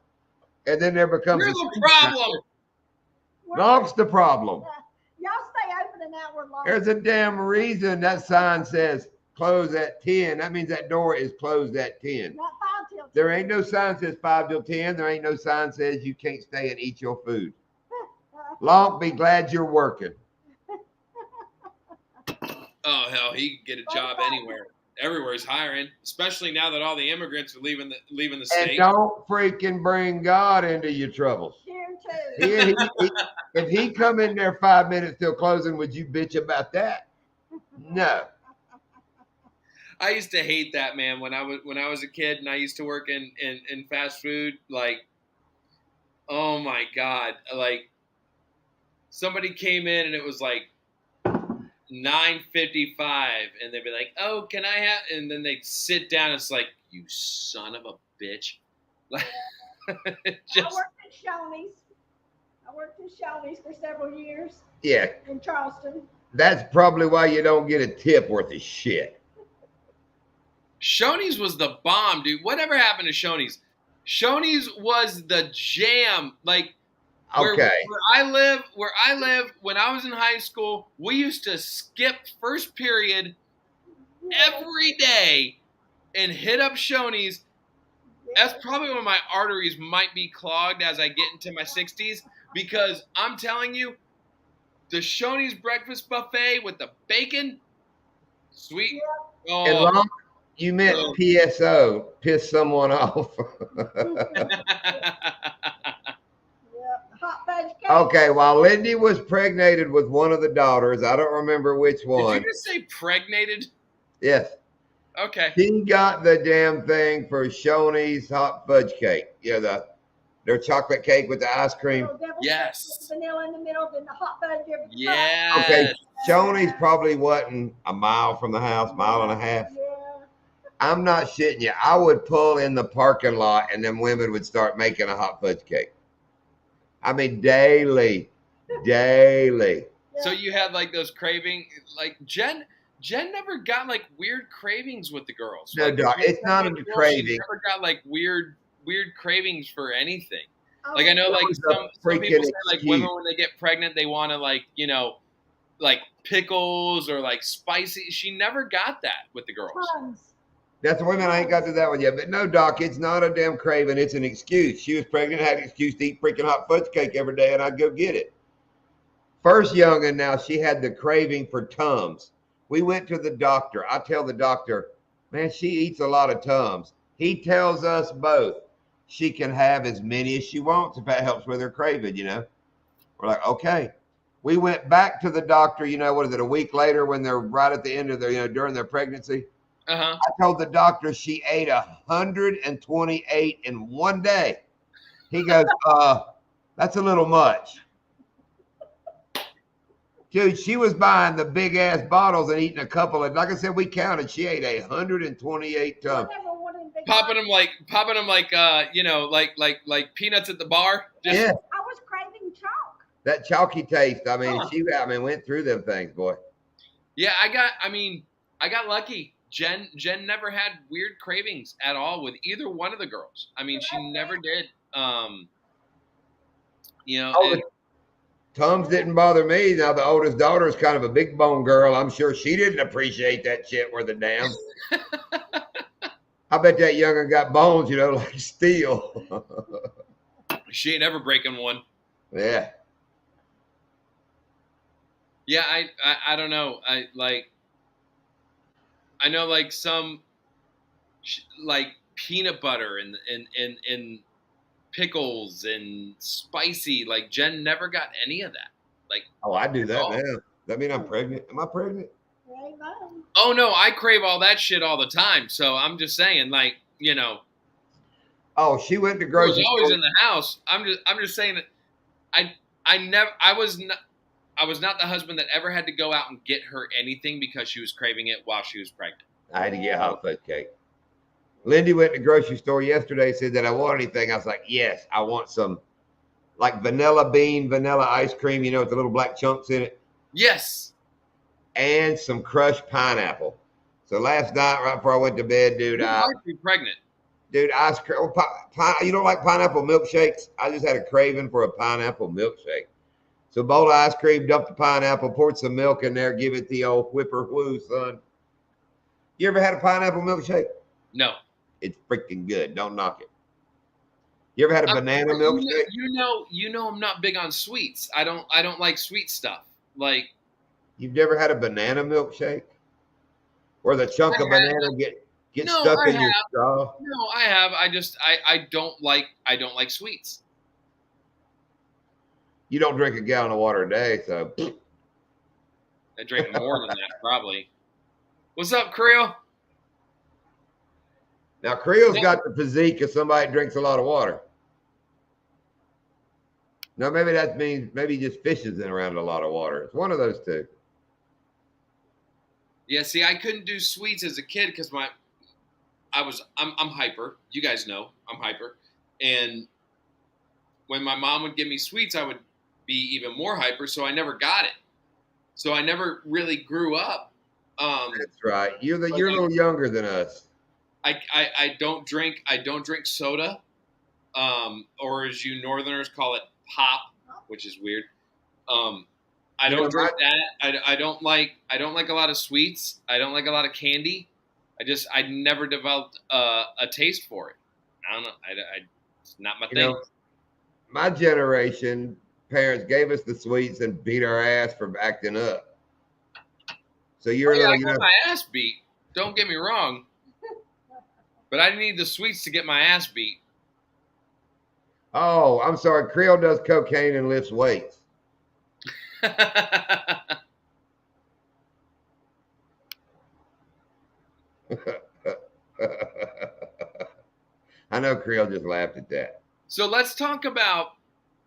And then there becomes You're the problem. Lonk's the problem. Y'all stay open an hour longer. There's a damn reason that sign says close at 10. That means that door is closed at 10. Not 5 till 10. There ain't no sign that says 5 till 10. There ain't no sign that says you can't stay and eat your food. Lonk, be glad you're working. Oh, hell, he can get a job anywhere. Everywhere's hiring, especially now that all the immigrants are leaving the state. And don't freaking bring God into your troubles. Here too. If he come in there 5 minutes till closing, would you bitch about that? No. I used to hate that, man. When I was a kid and I used to work in fast food, like, oh my God, like somebody came in and it was like 9:55, and they'd be like, "Oh, can I have?" And then they'd sit down. It's like, you son of a bitch. I worked at Shoney's for several years. Yeah. In Charleston. That's probably why you don't get a tip worth of shit. Shoney's was the bomb, dude. Whatever happened to Shoney's? Shoney's was the jam. Like, where I live, when I was in high school, we used to skip first period every day and hit up Shoney's. That's probably when my arteries might be clogged as I get into my 60s, because I'm telling you, the Shoney's breakfast buffet with the bacon, sweet. Oh. And Long, you meant PSO, piss someone off. Okay, while Lindy was pregnated with one of the daughters, I don't remember which one. Did you just say pregnated? Yes. Okay. He got the damn thing for Shoney's hot fudge cake. Yeah, their chocolate cake with the ice cream. Yes. Vanilla in the middle, then the hot fudge. Yeah. Okay, Shoney's probably wasn't a mile from the house, mile and a half. Yeah. I'm not shitting you. I would pull in the parking lot, and then women would start making a hot fudge cake. I mean, daily. So you had like those craving, like Jen Jen never got like weird cravings with the girls. No, Like, Doc, it's not a girl, craving. She never got like weird cravings for anything. Oh, Like I know, That like was a some people freaking say like excuse. women when they get pregnant they want to like like pickles or like spicy. She never got that with the girls. tons. That's the women I ain't got to that one yet. But no, Doc, it's not a damn craving. It's an excuse. She was pregnant, had an excuse to eat freaking hot fudge cake every day, and I'd go get it. First youngin' now, she had the craving for Tums. We went to the doctor. I tell the doctor, man, she eats a lot of Tums. He tells us both she can have as many as she wants if that helps with her craving, We're like, okay. We went back to the doctor, what is it, a week later when they're right at the end of their, during their pregnancy. Uh-huh. I told the doctor she ate 128 in one day. He goes, that's a little much. Dude, she was buying the big ass bottles and eating a couple of, like I said, we counted. She ate 128 tons. Popping them like like peanuts at the bar. Just, Yeah, I was craving chalk. that chalky taste. I mean, Huh. went through them things, boy. Yeah, I got lucky. Jen never had weird cravings at all with either one of the girls. I mean, she never did. Tums didn't bother me. Now the oldest daughter is kind of a big bone girl. I'm sure she didn't appreciate that shit worth a damn. I bet that young'un got bones, like steel. She ain't ever breaking one. Yeah. Yeah, I don't know. I know like some like peanut butter and pickles and spicy. Like Jen never got any of that. Like, oh, I do that now. Does that mean I'm pregnant? Am I pregnant? Oh no, I crave all that shit all the time. So I'm just saying, like, Oh, she went to I grocery was always store. in the house. I'm just saying that I was not the husband that ever had to go out and get her anything because she was craving it while she was pregnant. I had to get hot fudge cake. Lindy went to the grocery store yesterday, said that I want anything. I was like, yes, I want some like vanilla ice cream, with the little black chunks in it. Yes. And some crushed pineapple. So last night, right before I went to bed, dude, You might be pregnant. Dude, ice cream. You don't like pineapple milkshakes? I just had a craving for a pineapple milkshake. So bowl of ice cream, dump the pineapple, poured some milk in there, give it the old whipper-whoo, son. You ever had a pineapple milkshake? No. It's freaking good. Don't knock it. You ever had a banana milkshake? You know I'm not big on sweets. I don't like sweet stuff. Like, you've never had a banana milkshake? Where the chunk of banana get stuck in your straw? No, I have. I don't like sweets. You don't drink a gallon of water a day, so I drink more than that, probably. What's up, Creel? Now, Creel's got the physique of somebody that drinks a lot of water. No, maybe that means maybe he just fishes in around a lot of water. It's one of those two. Yeah, see, I couldn't do sweets as a kid because I'm hyper. You guys know I'm hyper. And when my mom would give me sweets, I would be even more hyper, so I never got it. So I never really grew up. That's right. You're a little younger than us. I don't drink soda, or as you Northerners call it, pop, which is weird. I don't drink that. I don't like a lot of sweets. I don't like a lot of candy. I never developed a taste for it. I don't know. It's not my thing. My generation, parents gave us the sweets and beat our ass for acting up. So I got my ass beat. Don't get me wrong. But I need the sweets to get my ass beat. Oh, I'm sorry. Creel does cocaine and lifts weights. I know Creel just laughed at that. So let's talk about.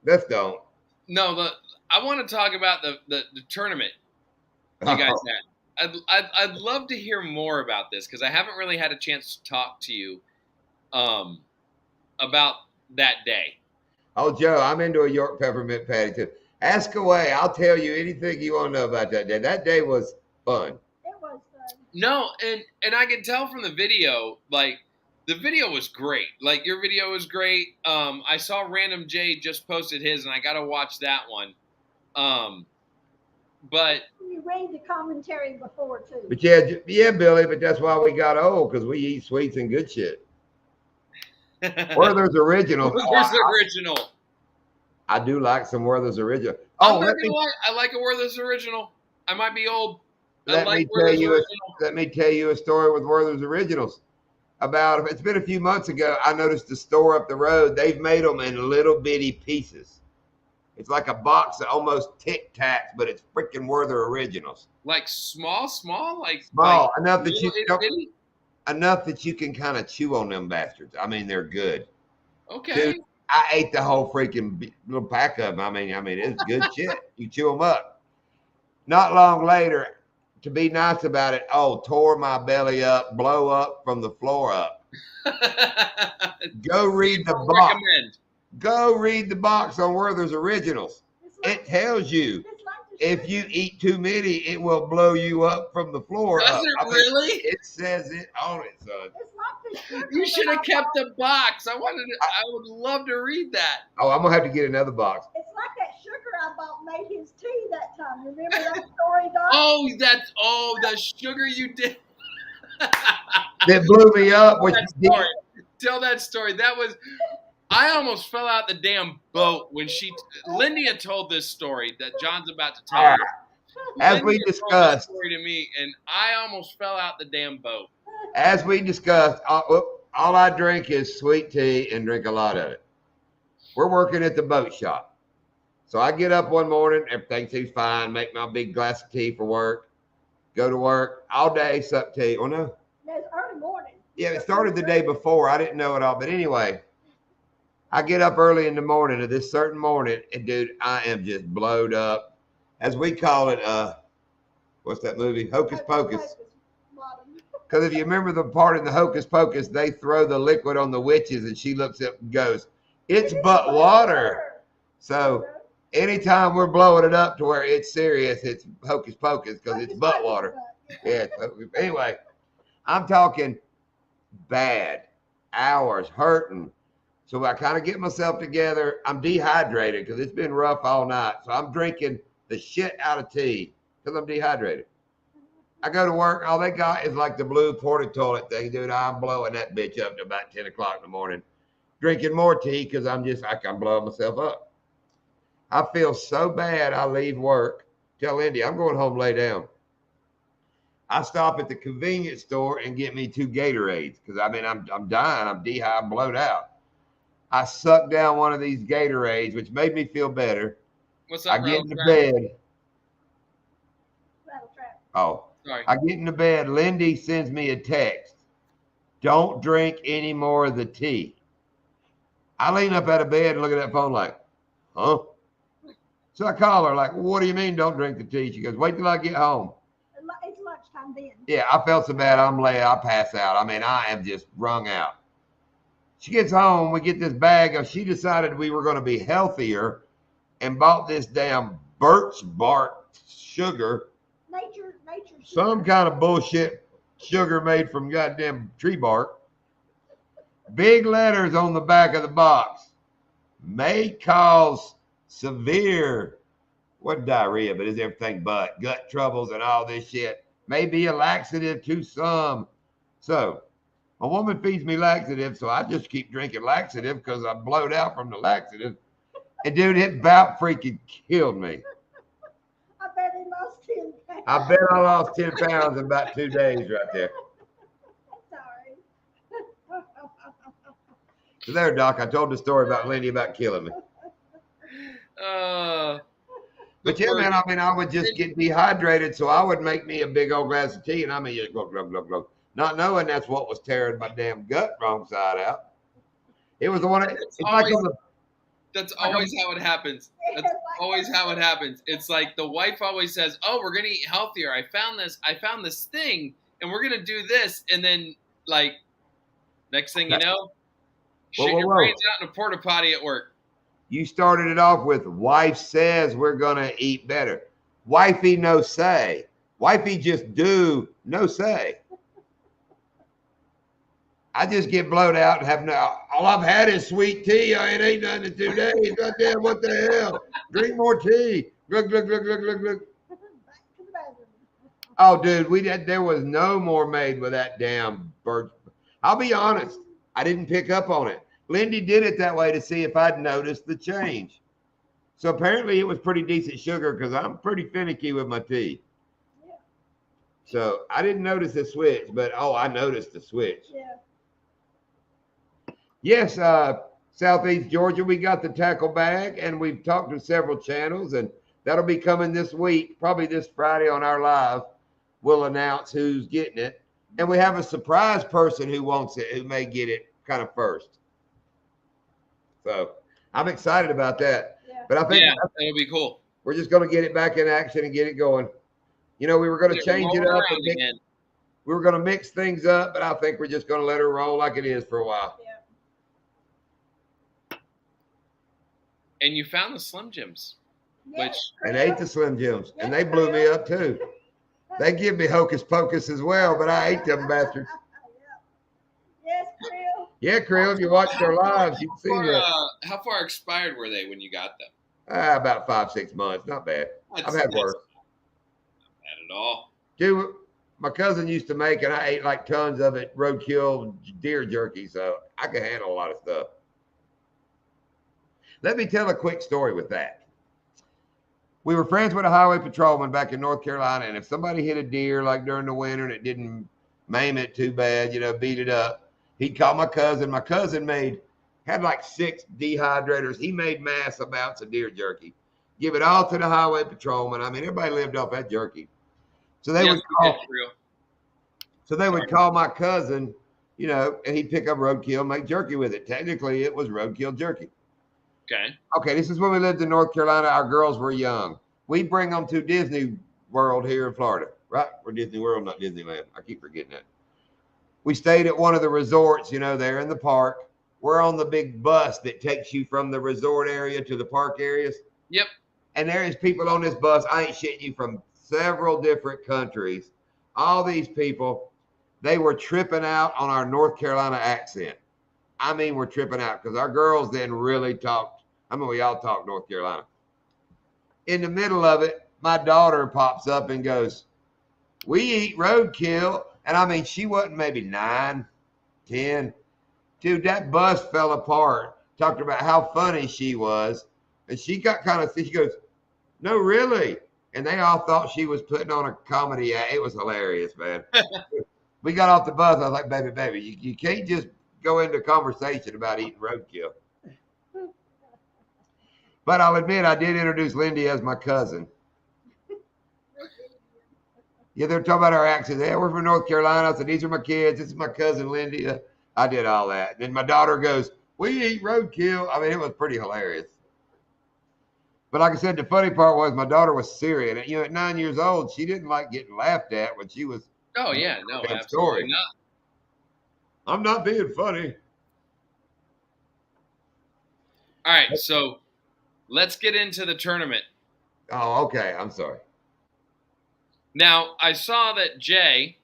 Let's don't. No, I want to talk about the tournament you guys had. I'd love to hear more about this because I haven't really had a chance to talk to you about that day. Oh, Joe, I'm into a York peppermint patty too. Ask away. I'll tell you anything you want to know about that day. That day was fun. It was No, and I can tell from the video, like the video was great. Like your video was great. I saw Random J just posted his, and I gotta watch that one. But You read the commentary before too. But yeah, Billy. But that's why we got old, because we eat sweets and good shit. Werther's Original. Werther's Original. I do like some Werther's Original. I'm not gonna lie, I like a Werther's Original. I might be old. Let me tell you a story with Werther's Originals. It's been a few months ago. I noticed the store up the road. They've made them in little bitty pieces. It's like a box of almost Tic Tacs, but it's freaking Werther Originals. Like small, like small like enough that you can kind of chew on them bastards. I mean, they're good. Okay. Dude, I ate the whole freaking little pack of them. I mean, it's good shit. You chew them up. Not long later, to be nice about it, tore my belly up, blow up from the floor up. Go read the box. Go read the box on Werther's Originals. It tells you if you eat too many, it will blow you up from the floor up. Does it really? It says it on it, son. You should have kept the box. I would love to read that. Oh, I'm gonna have to get another box. It's like that sugar I bought made his tea that time. Remember that story, Doc? The sugar you did. That blew me up. Tell that story. I almost fell out the damn boat when Lindy had told this story that John's about to tell. As we discussed, story to me, and I almost fell out the damn boat. As we discussed, all I drink is sweet tea and drink a lot of it. We're working at the boat shop. So I get up one morning, everything seems fine, make my big glass of tea for work, go to work, all day, sup tea. Oh, no. It's early morning. Yeah, it started the day before. I didn't know it all. But anyway, I get up early in the morning of this certain morning, and, dude, I am just blowed up. As we call it, what's that movie? Hocus Pocus. Because if you remember the part in the Hocus Pocus, they throw the liquid on the witches, and she looks up and goes, "It's but water." So anytime we're blowing it up to where it's serious, it's Hocus Pocus because it's butt water. Yeah. Anyway, I'm talking bad, hours, hurting. So I kind of get myself together. I'm dehydrated because it's been rough all night. So I'm drinking the shit out of tea because I'm dehydrated. I go to work. All they got is like the blue porta toilet thing, dude. I'm blowing that bitch up to about 10 o'clock in the morning, drinking more tea because I'm blowing myself up. I feel so bad. I leave work. Tell Indy, I'm going home, lay down. I stop at the convenience store and get me 2 Gatorades because I'm dying. I'm dehydrated, I'm blowed out. I sucked down one of these Gatorades, which made me feel better. What's up, I get into bed. Oh. Sorry. I get into bed. Lindy sends me a text. Don't drink any more of the tea. I lean up out of bed and look at that phone like, huh? So I call her like, what do you mean don't drink the tea? She goes, wait till I get home. It's lunchtime then. Yeah, I felt so bad. I pass out. I mean, I am just wrung out. She gets home. We get this bag of, she decided we were going to be healthier and bought this damn birch bark sugar. Nature sugar. Some kind of bullshit sugar made from goddamn tree bark. Big letters on the back of the box. May cause severe, what diarrhea, but it's everything but gut troubles and all this shit. May be a laxative to some. So a woman feeds me laxative, so I just keep drinking laxative because I'm blowed out from the laxative. And dude, it about freaking killed me. I bet he lost 10 pounds. I bet I lost 10 pounds in about 2 days right there. Sorry. So there, Doc, I told the story about Lindy about killing me. But yeah, man, I mean, I would just get dehydrated, so I would make me a big old glass of tea, and I mean, just glug, glug, glug, glug. Not knowing that's what was tearing my damn gut wrong side out. It was the one. That's always how it happens. That's always how it happens. It's like the wife always says, "Oh, we're gonna eat healthier. I found this thing, and we're gonna do this." And then, like, next thing you know, shit your brains out in a porta potty at work. You started it off with, "Wife says we're gonna eat better." Wifey no say. Wifey just do, no say. I just get blowed out and have no. All I've had is sweet tea. I ain't ate nothing in 2 days. Goddamn, what the hell? Drink more tea. Glug, glug, glug, glug, glug, glug. Back to the bedroom. Oh, dude, there was no more made with that damn bird. I'll be honest, I didn't pick up on it. Lindy did it that way to see if I'd noticed the change. So apparently it was pretty decent sugar because I'm pretty finicky with my tea. Yeah. So I didn't notice the switch, but I noticed the switch. Yeah. Yes, Southeast Georgia, we got the tackle bag, and we've talked to several channels, and that'll be coming this week, probably this Friday on our live. We'll announce who's getting it. And we have a surprise person who wants it, who may get it kind of first. So I'm excited about that. Yeah. But I think it'll be cool. We're just going to get it back in action and get it going. You know, we were going to change it up. We were going to mix things up, but I think we're just going to let her roll like it is for a while. Yeah. And you found the Slim Jims, and ate the Slim Jims, and they blew me up too. They give me hocus pocus as well, but I ate them bastards. Yes, Krill. Yeah, Krill, if you watched our lives, you'd see that. How far expired were they when you got them? About 5-6 months. Not bad. I've had worse. Not bad at all. Dude, my cousin used to make, and I ate like tons of it, roadkill deer jerky, so I could handle a lot of stuff. Let me tell a quick story with that. We were friends with a highway patrolman back in North Carolina, and if somebody hit a deer like during the winter and it didn't maim it too bad, beat it up, he'd call my cousin. My cousin had like 6 dehydrators. He made mass amounts of deer jerky. Give it all to the highway patrolman. I mean, everybody lived off that jerky. So they would call my cousin, and he'd pick up roadkill, make jerky with it. Technically, it was roadkill jerky. Okay, this is when we lived in North Carolina. Our girls were young. We bring them to Disney World here in Florida, right? We're Disney World, not Disneyland. I keep forgetting that. We stayed at one of the resorts, there in the park. We're on the big bus that takes you from the resort area to the park areas. Yep. And there is people on this bus, I ain't shitting you, from several different countries. All these people, they were tripping out on our North Carolina accent. I mean, we're tripping out because our girls then really talked. We all talk North Carolina. In the middle of it, my daughter pops up and goes, "We eat roadkill." And she wasn't maybe 9, 10. Dude, that bus fell apart. Talked about how funny she was. And she got she goes, "No, really?" And they all thought she was putting on a comedy act. It was hilarious, man. We got off the bus. I was like, baby, you can't just go into conversation about eating roadkill. But I'll admit, I did introduce Lindy as my cousin. Yeah, they're talking about our accents. Yeah, we're from North Carolina. I said, these are my kids. This is my cousin, Lindy. I did all that. And then my daughter goes, "We eat roadkill." It was pretty hilarious. But like I said, the funny part was my daughter was Syrian. And, at 9 years old, she didn't like getting laughed at when she was. Oh, yeah. No, absolutely not. I'm not being funny. All right, so let's get into the tournament. Oh, okay. I'm sorry. Now, I saw that Jay,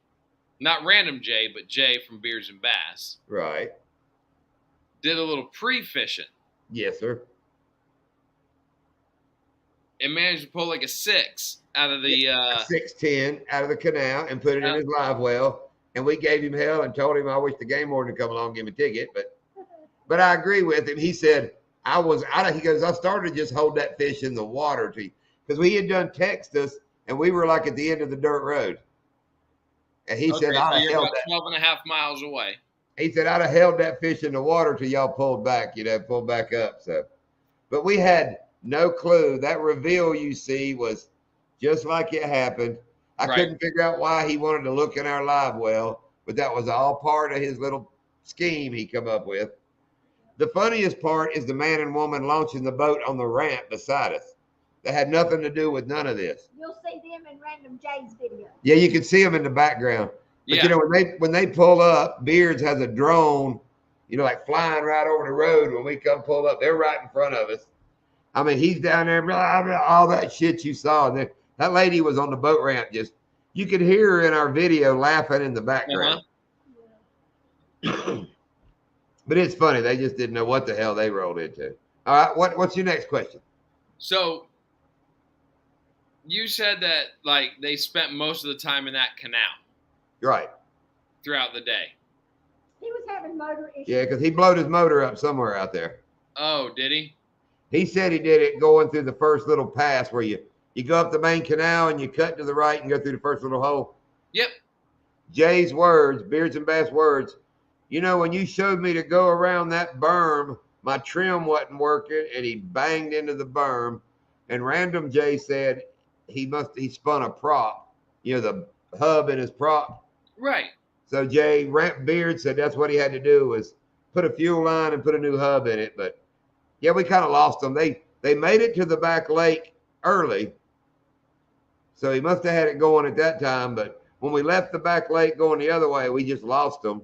not random Jay, but Jay from Beers and Bass. Right. Did a little pre-fishing. Yes, sir. And managed to pull like a 6 out of the... 6'10" out of the canal and put it in his live well. And we gave him hell and told him I wish the game warden would come along and give him a ticket. But I agree with him. He said, he goes, I started to just hold that fish in the water to you. Because we had done text us, and we were like at the end of the dirt road. And he said, I'd have held that 12 and a half miles away. He said, I'd have held that fish in the water till y'all pulled back, pulled back up. So, but we had no clue. That reveal you see was just like it happened. I couldn't figure out why he wanted to look in our live well, but that was all part of his little scheme he come up with. The funniest part is the man and woman launching the boat on the ramp beside us. That had nothing to do with none of this. You'll see them in Random Jay's video. Yeah, you can see them in the background. But when they pull up, Beards has a drone, like flying right over the road. When we come pull up, they're right in front of us. He's down there, blah, blah, all that shit you saw. And that lady was on the boat ramp You could hear her in our video laughing in the Uh-huh. background. But it's funny. They just didn't know what the hell they rolled into. All right. What's your next question? So you said that like they spent most of the time in that canal Right. throughout the day. He was having motor issues. Yeah, because he blowed his motor up somewhere out there. Oh, did he? He said he did it going through the first little pass where you go up the main canal and you cut to the right and go through the first little hole. Yep. Jay's words, Beards and Bass words, you know, when you showed me to go around that berm, my trim wasn't working, and he banged into the berm. And Random Jay said he spun a prop, you know, the hub in his prop. Right. So Beard said that's what he had to do was put a fuel line and put a new hub in it. But yeah, we kind of lost them. They made it to the back lake early, so he must have had it going at that time. But when we left the back lake going the other way, we just lost them.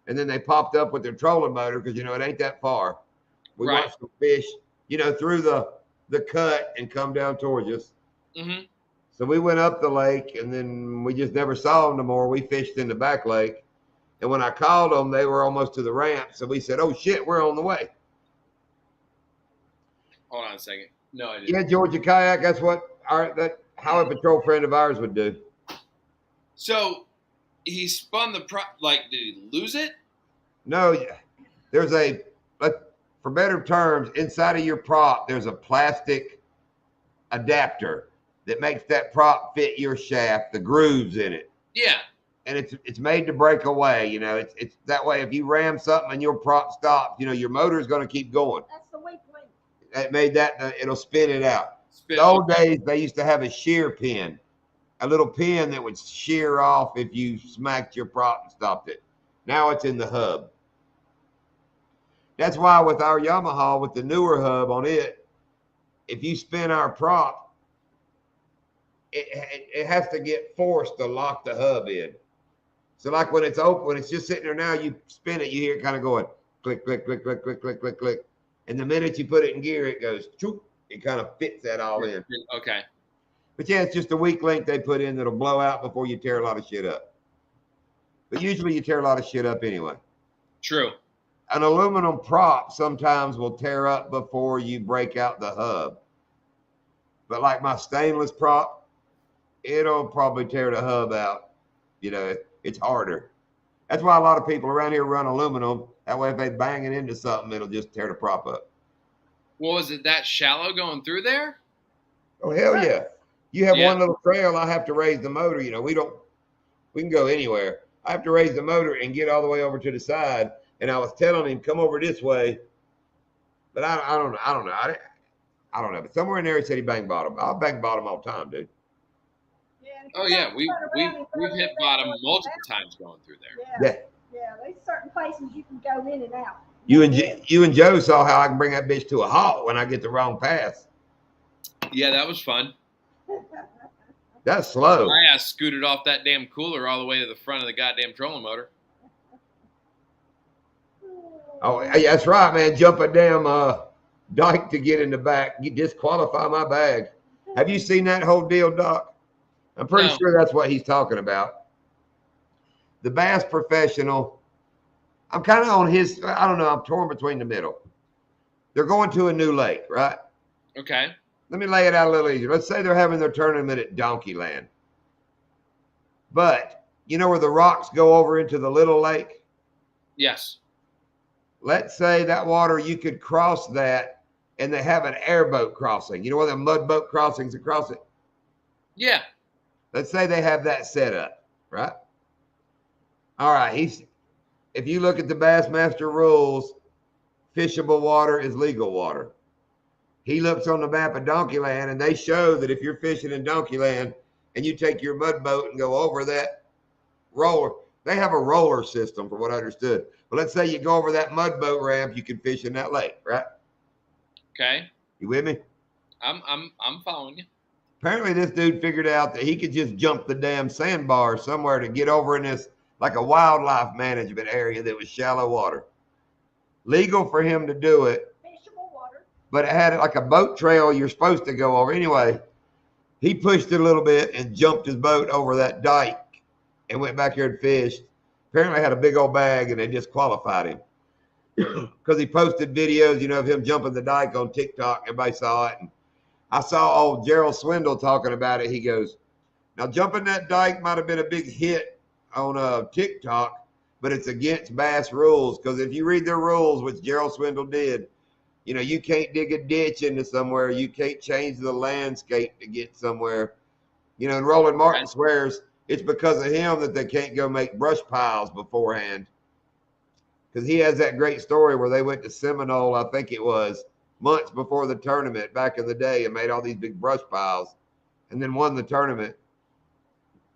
And then they popped up with their trolling motor because, you know, it ain't that far. We watched them fish, you know, through the cut and come down towards us. Mm-hmm. So we went up the lake, and then we just never saw them no more. We fished in the back lake. And when I called them, they were almost to the ramp. So we said, oh, shit, we're on the way. Hold on a second. No, I didn't. Yeah, Georgia Kayak, that's what that highway patrol friend of ours would do. So he spun the prop. Like, did he lose it? No, there's for better terms, inside of your prop, there's a plastic adapter that makes that prop fit your shaft, the grooves in it. Yeah. And it's made to break away. You know, it's that way. If you ram something and your prop stops, you know, your motor is going to keep going. That's the weak link. It made that, it'll spin it out. The old days, they used to have a shear pin, a little pin that would shear off if you smacked your prop and stopped it. Now it's in the hub. That's why with our Yamaha, with the newer hub on it, if you spin our prop, it has to get forced to lock the hub in. So like when it's open, when it's just sitting there now, you spin it, you hear it kind of going click, click, click, click, click, click, click, click. And the minute you put it in gear, it goes choop. It kind of fits that all in. Okay. But yeah, it's just a weak link they put in that'll blow out before you tear a lot of shit up. But usually you tear a lot of shit up anyway. True. An aluminum prop sometimes will tear up before you break out the hub. But like my stainless prop, it'll probably tear the hub out. You know, it's harder. That's why a lot of people around here run aluminum. That way if they bang it into something, it'll just tear the prop up. Well, was it that shallow going through there? Oh, hell yeah. You have one little trail, I have to raise the motor. You know, we can go anywhere. I have to raise the motor and get all the way over to the side. And I was telling him, come over this way. But I don't know. I don't know. But somewhere in there, he said he bang bottom. I'll bang bottom all the time, dude. Yeah, Oh, yeah. We've hit bottom multiple times going through there. Yeah. Yeah, there's certain places you can go in and out. You and Joe saw how I can bring that bitch to a halt when I get the wrong pass. Yeah, that was fun. That's slow. My ass scooted off that damn cooler all the way to the front of the goddamn trolling motor. Oh, yeah, that's right, man. Jump a damn dike to get in the back. You disqualify my bag. Have you seen that whole deal, Doc? I'm pretty sure that's what he's talking about. The Bass Professional, I'm kind of on his, I don't know, I'm torn between the middle. They're going to a new lake, right? Okay. Let me lay it out a little easier. Let's say they're having their tournament at Donkeyland. But you know where the rocks go over into the little lake? Yes. Let's say that water, you could cross that and they have an airboat crossing. You know where the mud boat crossings across it? Yeah. Let's say they have that set up, right? All right. If you look at the Bassmaster rules, fishable water is legal water. He looks on the map of Donkeyland, and they show that if you're fishing in Donkeyland and you take your mud boat and go over that roller, they have a roller system, from what I understood. But let's say you go over that mud boat ramp, you can fish in that lake, right? Okay. You with me? I'm following you. Apparently, this dude figured out that he could just jump the damn sandbar somewhere to get over in this, like a wildlife management area that was shallow water. Legal for him to do it. Fishable water. But it had like a boat trail you're supposed to go over. Anyway, He pushed it a little bit and jumped his boat over that dike and went back here and fished. Apparently had a big old bag, and they disqualified him because he posted videos, of him jumping the dike on TikTok. Everybody saw it. And I saw old Gerald Swindle talking about it. He goes, now jumping that dike might have been a big hit on TikTok, but it's against bass rules, because if you read their rules, which Gerald Swindle did, you can't dig a ditch into somewhere. You can't change the landscape to get somewhere. And Roland Martin swears it's because of him that they can't go make brush piles beforehand. Because he has that great story where they went to Seminole, I think it was, months before the tournament back in the day, and made all these big brush piles and then won the tournament.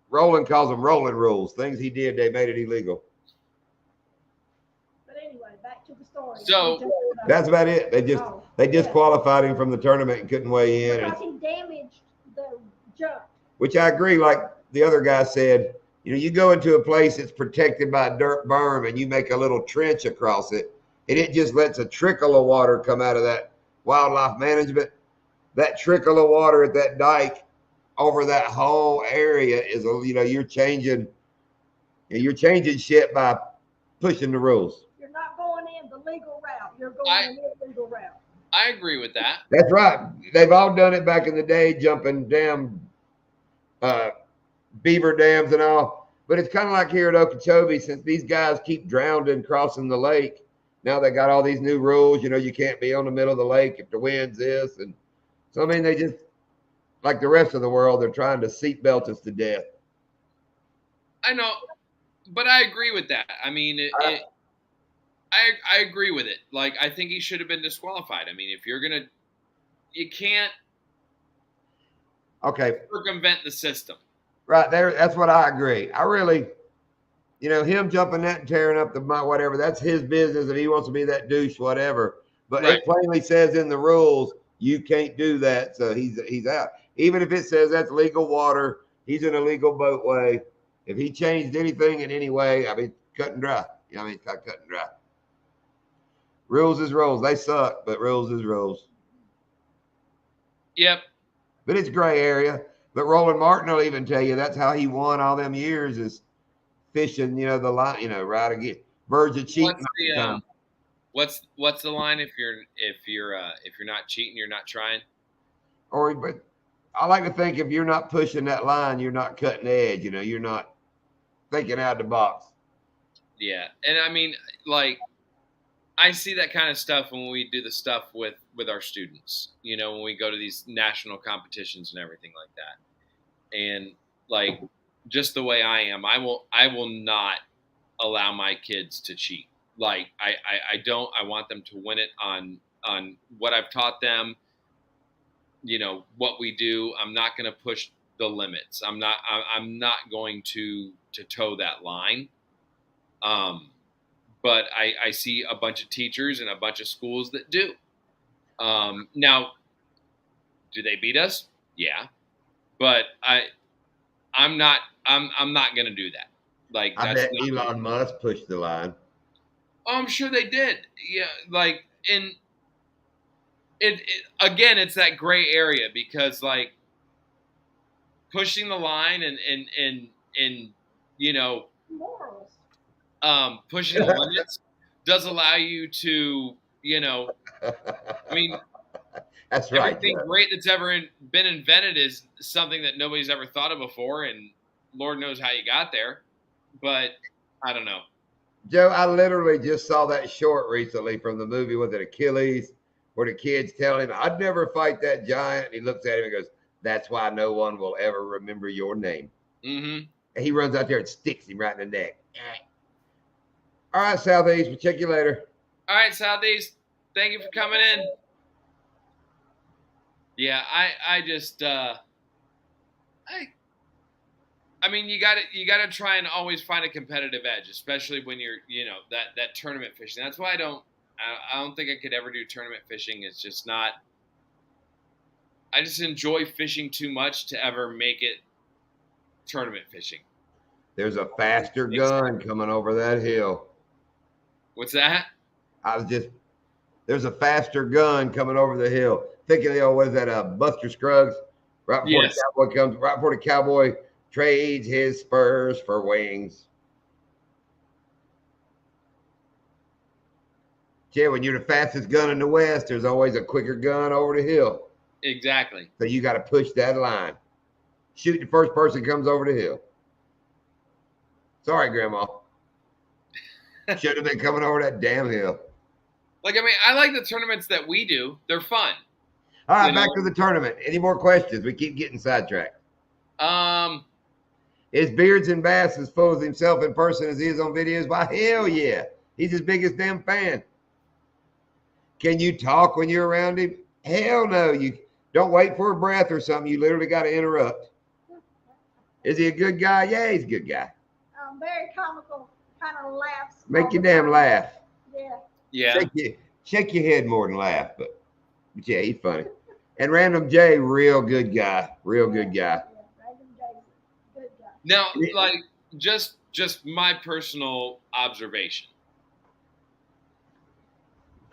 Roland calls them Roland rules. Things he did, they made it illegal. But anyway, back to the story. So that's about it. They disqualified him from the tournament and couldn't weigh in. Because he damaged the jump. Which I agree, like the other guy said, you go into a place that's protected by a dirt berm and you make a little trench across it, and it just lets a trickle of water come out of that wildlife management. That trickle of water at that dike over that whole area is, you're changing shit by pushing the rules. You're not going in the legal route. You're going in the illegal route. I agree with that. That's right. They've all done it back in the day, jumping damn beaver dams and all. But it's kind of like here at Okeechobee, since these guys keep drowning crossing the lake. Now they got all these new rules. You can't be on the middle of the lake if the wind's this. And so, they just, like the rest of the world, they're trying to seatbelt us to death. I know, but I agree with that. I agree with it. Like, I think he should have been disqualified. If you're going to, you can't circumvent the system. Right there. That's what I agree. I really, him jumping that and tearing up the whatever, that's his business. If he wants to be that douche, whatever. But It plainly says in the rules, you can't do that. So he's out. Even if it says that's legal water, he's in a legal boatway. If he changed anything in any way, cut and dry. Cut and dry. Rules is rules. They suck, but rules is rules. Yep. But it's gray area. But Roland Martin will even tell you that's how he won all them years, is fishing, the line, right again. Birds are cheating. What's the line? If you're not cheating, you're not trying. But I like to think if you're not pushing that line, you're not cutting the edge. You're not thinking out the box. Yeah, and I see that kind of stuff when we do the stuff with our students, when we go to these national competitions and everything like that. And just the way I am, I will not allow my kids to cheat. I want them to win it on what I've taught them, what we do. I'm not going to push the limits. I'm not going to toe that line. But I see a bunch of teachers and a bunch of schools that do. Now, do they beat us? Yeah, but I'm not going to do that. I bet Elon Musk pushed the line. Oh, I'm sure they did. Yeah, and it again, it's that gray area, because pushing the line and morals. Pushing the limits does allow you to, that's right. Everything great that's ever been invented is something that nobody's ever thought of before, and Lord knows how you got there. But I don't know. Joe, I literally just saw that short recently from the movie, was it Achilles, where the kid's telling him, I'd never fight that giant. And he looks at him and goes, that's why no one will ever remember your name. Mm-hmm. And he runs out there and sticks him right in the neck. All right, Southeast, we'll check you later. All right, Southeast, thank you for coming in. Yeah, I just you gotta try and always find a competitive edge, especially when you're that tournament fishing. That's why I don't think I could ever do tournament fishing. It's just not. I just enjoy fishing too much to ever make it tournament fishing. There's a faster gun coming over that hill. What's that? There's a faster gun coming over the hill. Thinking, what is that, Buster Scruggs? Right before Yes. the cowboy comes, right before the cowboy trades his spurs for wings. Yeah, when you're the fastest gun in the West, there's always a quicker gun over the hill. Exactly. So you got to push that line. Shoot the first person comes over the hill. Sorry, Grandma. Should have been coming over that damn hill. Like, I mean, I like the tournaments that we do. They're fun. All right, You back know? to the tournament. Any more questions? We keep getting sidetracked. Um, Is Beards and Bass as full of himself in person as he is on videos? Why, hell yeah. He's his biggest damn fan. Can you talk when you're around him? Hell no. You don't wait for a breath or something. You literally got to interrupt. Is he a good guy? Yeah, he's a good guy. Very comical, kind of laughs. Make you damn laugh. Yeah. yeah. Shake your head more than laugh, but yeah, he's funny. And Random J, real good guy. Real good guy. Yeah, Random J's a good guy. Now, like, just my personal observation.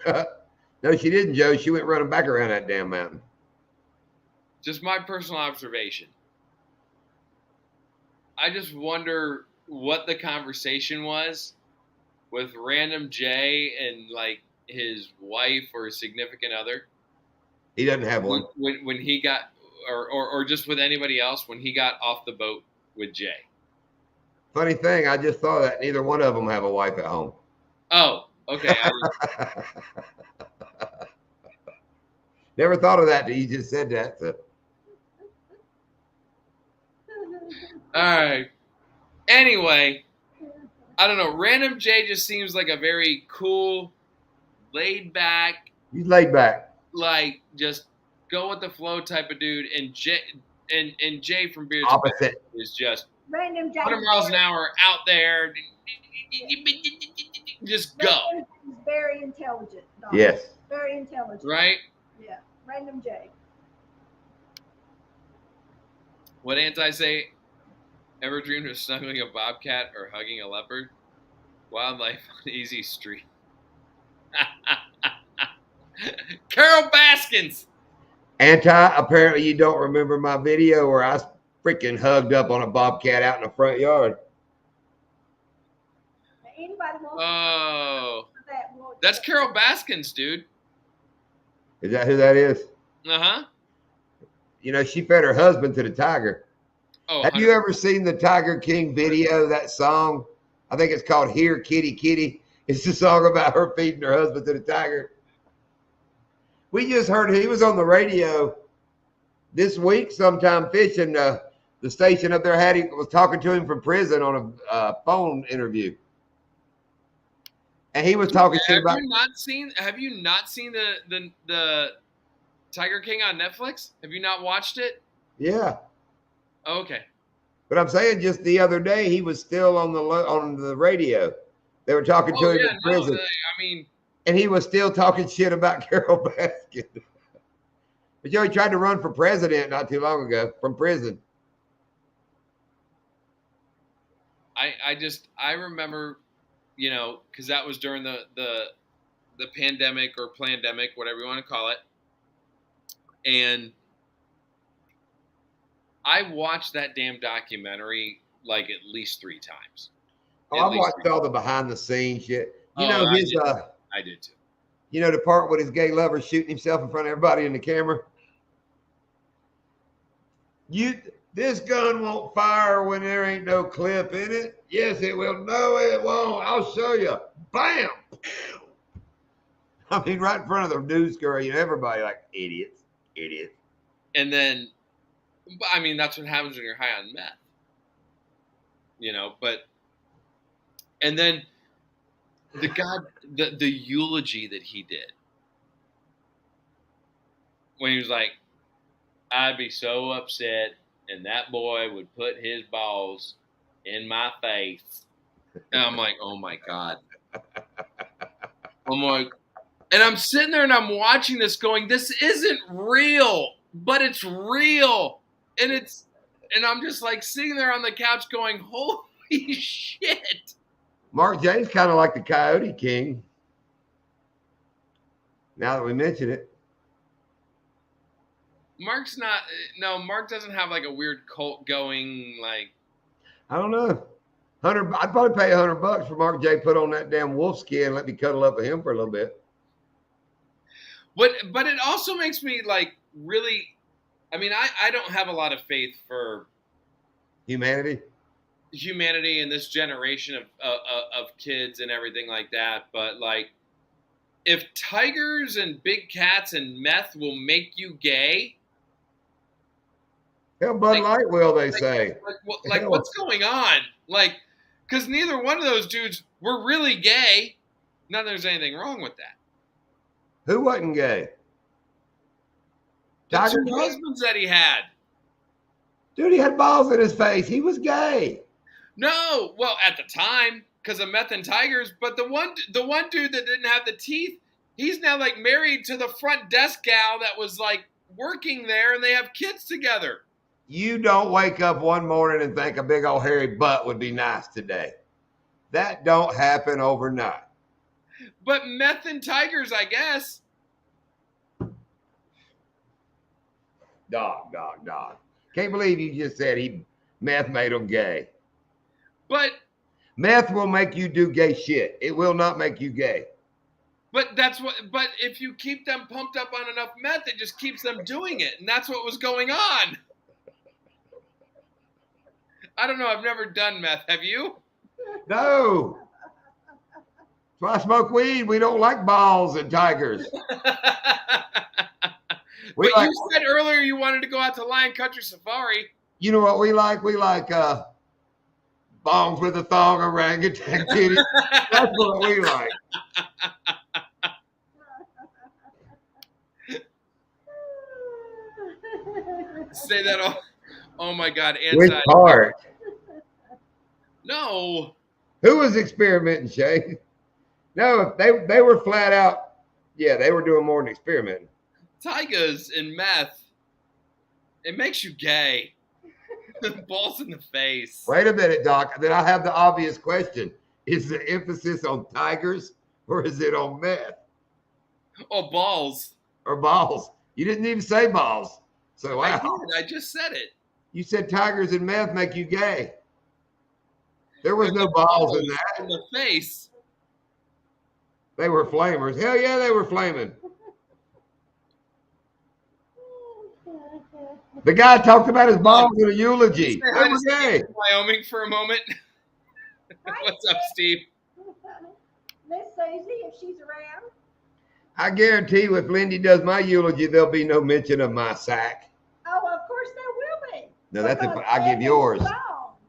No, she didn't, Joe. She went running back around that damn mountain. Just my personal observation. I just wonder what the conversation was with Random J and like his wife or significant other. He doesn't have one. When he got, or just with anybody else when he got off the boat with Jay. Funny thing, I just thought that neither one of them have a wife at home. Oh, okay. Never thought of that till you just said that. So. All right. Anyway, I don't know. Random J just seems like a very cool, laid back. He's laid back. Like just go with the flow type of dude, and Jay from Beards Opposite. is just Random J. 100 miles an hour out there. Just go. He's very intelligent. Dog. Yes. Very intelligent. Right? Yeah. Random J. What Anti say? Ever dreamed of snuggling a bobcat or hugging a leopard? Wildlife on easy street. Carol Baskins. Anti, apparently you don't remember my video where I freaking hugged up on a bobcat out in the front yard. Anybody wants Oh. that? That's Carol Baskins, dude. Is that who that is? Uh-huh. You know, she fed her husband to the tiger. Oh, Have you ever seen the Tiger King video, that song? I think it's called Here, Kitty, Kitty. It's a song about her feeding her husband to the tiger. We just heard he was on the radio this week sometime fishing. The station up there was talking to him from prison on a phone interview. And he was talking shit about. Have you not seen the Tiger King on Netflix? Have you not watched it? Yeah. Oh, okay. But I'm saying just the other day he was still on the radio. They were talking to him in prison. No, I mean, and he was still talking shit about Carol Baskin. But he tried to run for president not too long ago from prison. I remember, you know, because that was during the pandemic or plandemic, whatever you want to call it, and I watched that damn documentary like at least 3 times. Oh, I watched all the behind the scenes shit. You know his I did too. You know the part with his gay lover shooting himself in front of everybody in the camera? This gun won't fire when there ain't no clip in it. Yes, it will. No, it won't. I'll show you. Bam! I mean, right in front of the news girl, you know, everybody like, idiots. And then, I mean, that's what happens when you're high on meth. You know, and then the eulogy that he did when he was like, I'd be so upset and that boy would put his balls in my face. And I'm like, oh my God. I'm like, and I'm sitting there and I'm watching this going, this isn't real, but it's real. And I'm just like sitting there on the couch going, holy shit. Mark James kind of like the Coyote King. Now that we mention it. Mark's not. No, Mark doesn't have like a weird cult going. Like I don't know. I'd probably pay $100 for Mark J. Put on that damn wolf skin and let me cuddle up with him for a little bit. but it also makes me like really. I mean, I don't have a lot of faith for Humanity. in this generation of kids and everything like that. But like, if tigers and big cats and meth will make you gay, Hell, Bud like, Light will, they say. like what's going on? Like, because neither one of those dudes were really gay. Not that there's anything wrong with that. Who wasn't gay? The Tiger two King? husbands that he had. Dude, he had balls in his face. He was gay. No, well, at the time, because of meth and tigers. But the one dude that didn't have the teeth, he's now like married to the front desk gal that was like working there, and they have kids together. You don't wake up one morning and think a big old hairy butt would be nice today. That don't happen overnight. But meth and tigers, I guess. Dog. Can't believe you just said meth made him gay. But meth will make you do gay shit. It will not make you gay. But if you keep them pumped up on enough meth, it just keeps them doing it. And that's what was going on. I don't know. I've never done meth. Have you? No. That's why I smoke weed. We don't like balls and tigers. But you said earlier you wanted to go out to Lion Country Safari. You know what we like? We like bongs with a thong, orangutan titty. That's what we like. Say that all. Oh my God. Which part? No. Who was experimenting, Shay? No, they were flat out. Yeah, they were doing more than experimenting. Tigers and meth. It makes you gay. Balls in the face. Wait a minute, Doc. Then I have the obvious question. Is the emphasis on tigers or is it on meth? Oh, balls. Or balls. You didn't even say balls. So wow. I just said it. You said tigers and meth make you gay. There was no balls in that. In the face. They were flamers. Hell yeah, they were flaming. The guy talked about his balls in a eulogy. They were gay. Wyoming for a moment. What's up, Steve? Miss Susie, if she's around. I guarantee you, if Lindy does my eulogy, there'll be no mention of my sack. Oh, of course there will be. No, that's if I give yours.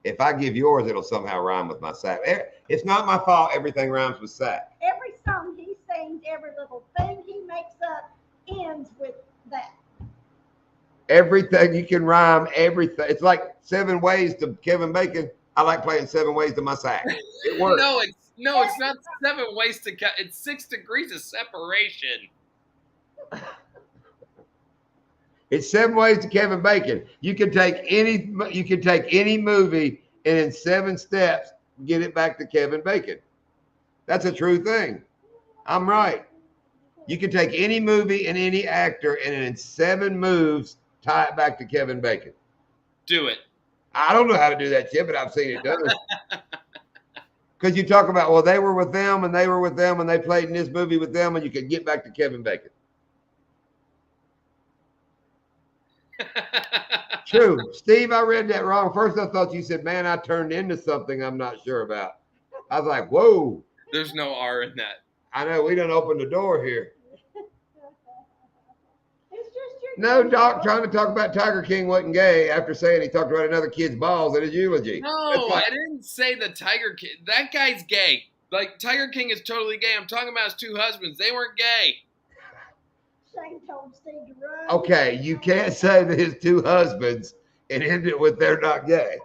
If I give yours, it'll somehow rhyme with my sack. It's not my fault. Everything rhymes with sack. Every song he sings, every little thing he makes up ends with that. Everything you can rhyme, everything. It's like 7 ways to Kevin Bacon. I like playing 7 ways to my sack. It works. No, it's not 7 ways to cut. It's 6 degrees of separation. It's 7 ways to Kevin Bacon. You can take any movie and in 7 steps get it back to Kevin Bacon. That's a true thing. I'm right. You can take any movie and any actor and in 7 moves tie it back to Kevin Bacon. Do it. I don't know how to do that shit, but I've seen it done. Because you talk about, well, they were with them and they were with them and they played in this movie with them and you can get back to Kevin Bacon. True. Steve, I read that wrong. First, I thought you said, man, I turned into something I'm not sure about. I was like, whoa. There's no R in that. I know. We done opened the door here. It's just your No, Doc trying to talk about Tiger King wasn't gay after saying he talked about another kid's balls in his eulogy. No, I didn't say the Tiger King. That guy's gay. Like, Tiger King is totally gay. I'm talking about his 2 husbands. They weren't gay. Shane told Steve to run. Okay, you can't say that his 2 husbands and end it with they're not gay.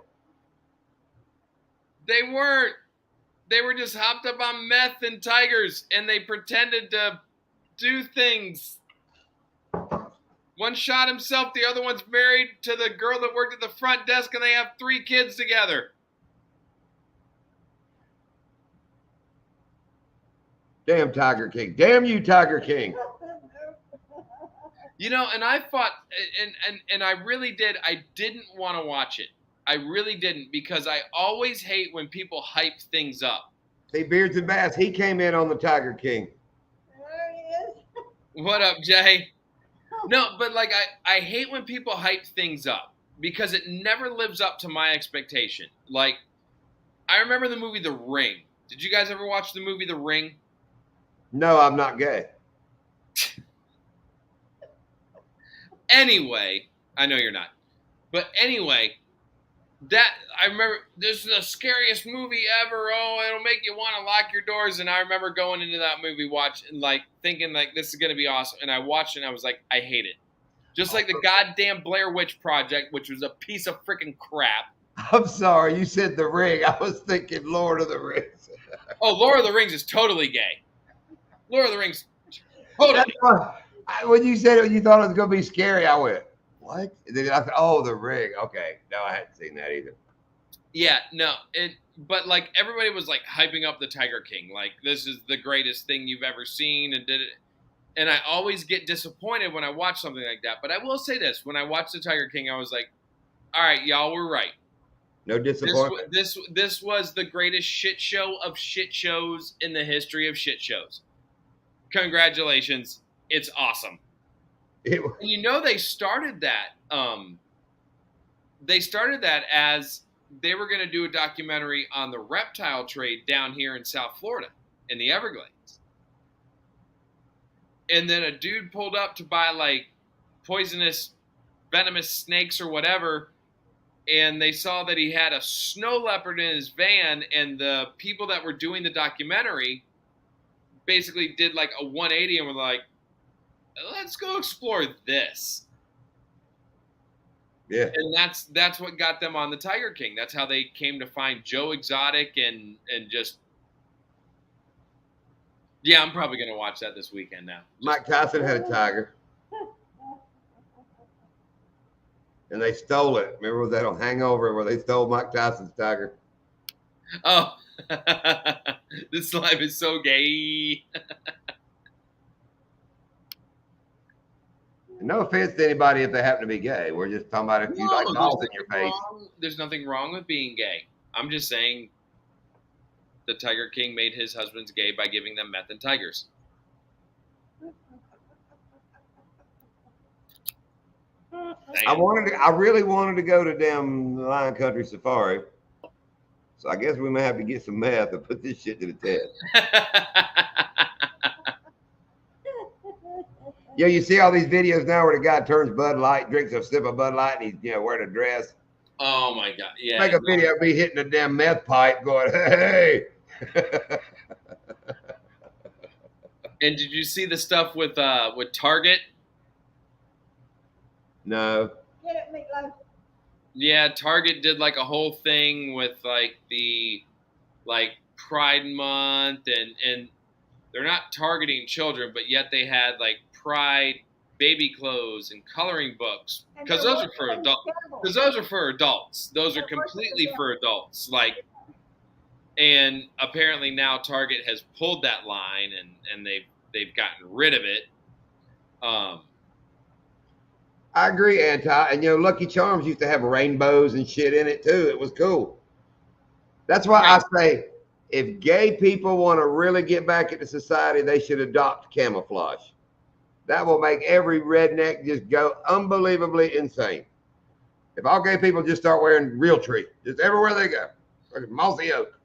They weren't. They were just hopped up on meth and tigers, and they pretended to do things. One shot himself, the other one's married to the girl that worked at the front desk, and they have 3 kids together. Damn Tiger King. Damn you, Tiger King. You know, and I fought, and I really did. I didn't want to watch it. I really didn't, because I always hate when people hype things up. See, Beards and Bass, he came in on the Tiger King. There he is. What up, Jay? No, but like I hate when people hype things up because it never lives up to my expectation. Like, I remember the movie The Ring. Did you guys ever watch the movie The Ring? No, I'm not gay. Anyway, I know you're not. But anyway, that I remember, this is the scariest movie ever. Oh, it'll make you want to lock your doors. And I remember going into that movie, watching, like, thinking like this is gonna be awesome. And I watched it and I was like, I hate it. Just like the goddamn Blair Witch Project, which was a piece of freaking crap. I'm sorry, you said The Ring. I was thinking Lord of the Rings. Oh, Lord of the Rings is totally gay. Lord of the Rings, totally. That's why, when you said it, you thought it was going to be scary, I went, what? And then I thought, oh, The Ring. Okay. No, I hadn't seen that either. Yeah, no. But like everybody was like hyping up the Tiger King. Like, this is the greatest thing you've ever seen, and did it. And I always get disappointed when I watch something like that. But I will say this: when I watched the Tiger King, I was like, all right, y'all were right. No disappointment. This was the greatest shit show of shit shows in the history of shit shows. Congratulations. It's awesome. And you know, they started that as they were going to do a documentary on the reptile trade down here in South Florida in the Everglades. And then a dude pulled up to buy like poisonous, venomous snakes or whatever, and they saw that he had a snow leopard in his van, and the people that were doing the documentary basically did like a 180 and were like, let's go explore this. Yeah. And that's what got them on the Tiger King. That's how they came to find Joe Exotic and just, yeah, I'm probably going to watch that this weekend now. Mike Tyson had a tiger. And they stole it. Remember that on Hangover where they stole Mike Tyson's tiger? Oh, this life is so gay. No offense to anybody if they happen to be gay. We're just talking about if you like balls in your face. There's nothing wrong with being gay. I'm just saying the Tiger King made his husbands gay by giving them meth and tigers. I really wanted to go to damn Lion Country Safari. So I guess we may have to get some meth and put this shit to the test. Yeah, you see all these videos now where the guy turns Bud Light, drinks a sip of Bud Light, and he's wearing a dress. Oh my God! Yeah, make a video of me hitting a damn meth pipe, going, "Hey!" And did you see the stuff with Target? No. Get it, Meatloaf. Yeah, Target did like a whole thing with like the Pride Month, and they're not targeting children, but yet they had like Pride baby clothes and coloring books, because those are for adults. Because those are for adults. Those are completely for adults. Like, and apparently now Target has pulled that line, and they've gotten rid of it. I agree, Anti. And Lucky Charms used to have rainbows and shit in it too. It was cool. That's why I say, if gay people want to really get back into society, they should adopt camouflage. That will make every redneck just go unbelievably insane. If all gay people just start wearing real tree, just everywhere they go, like mossy oak.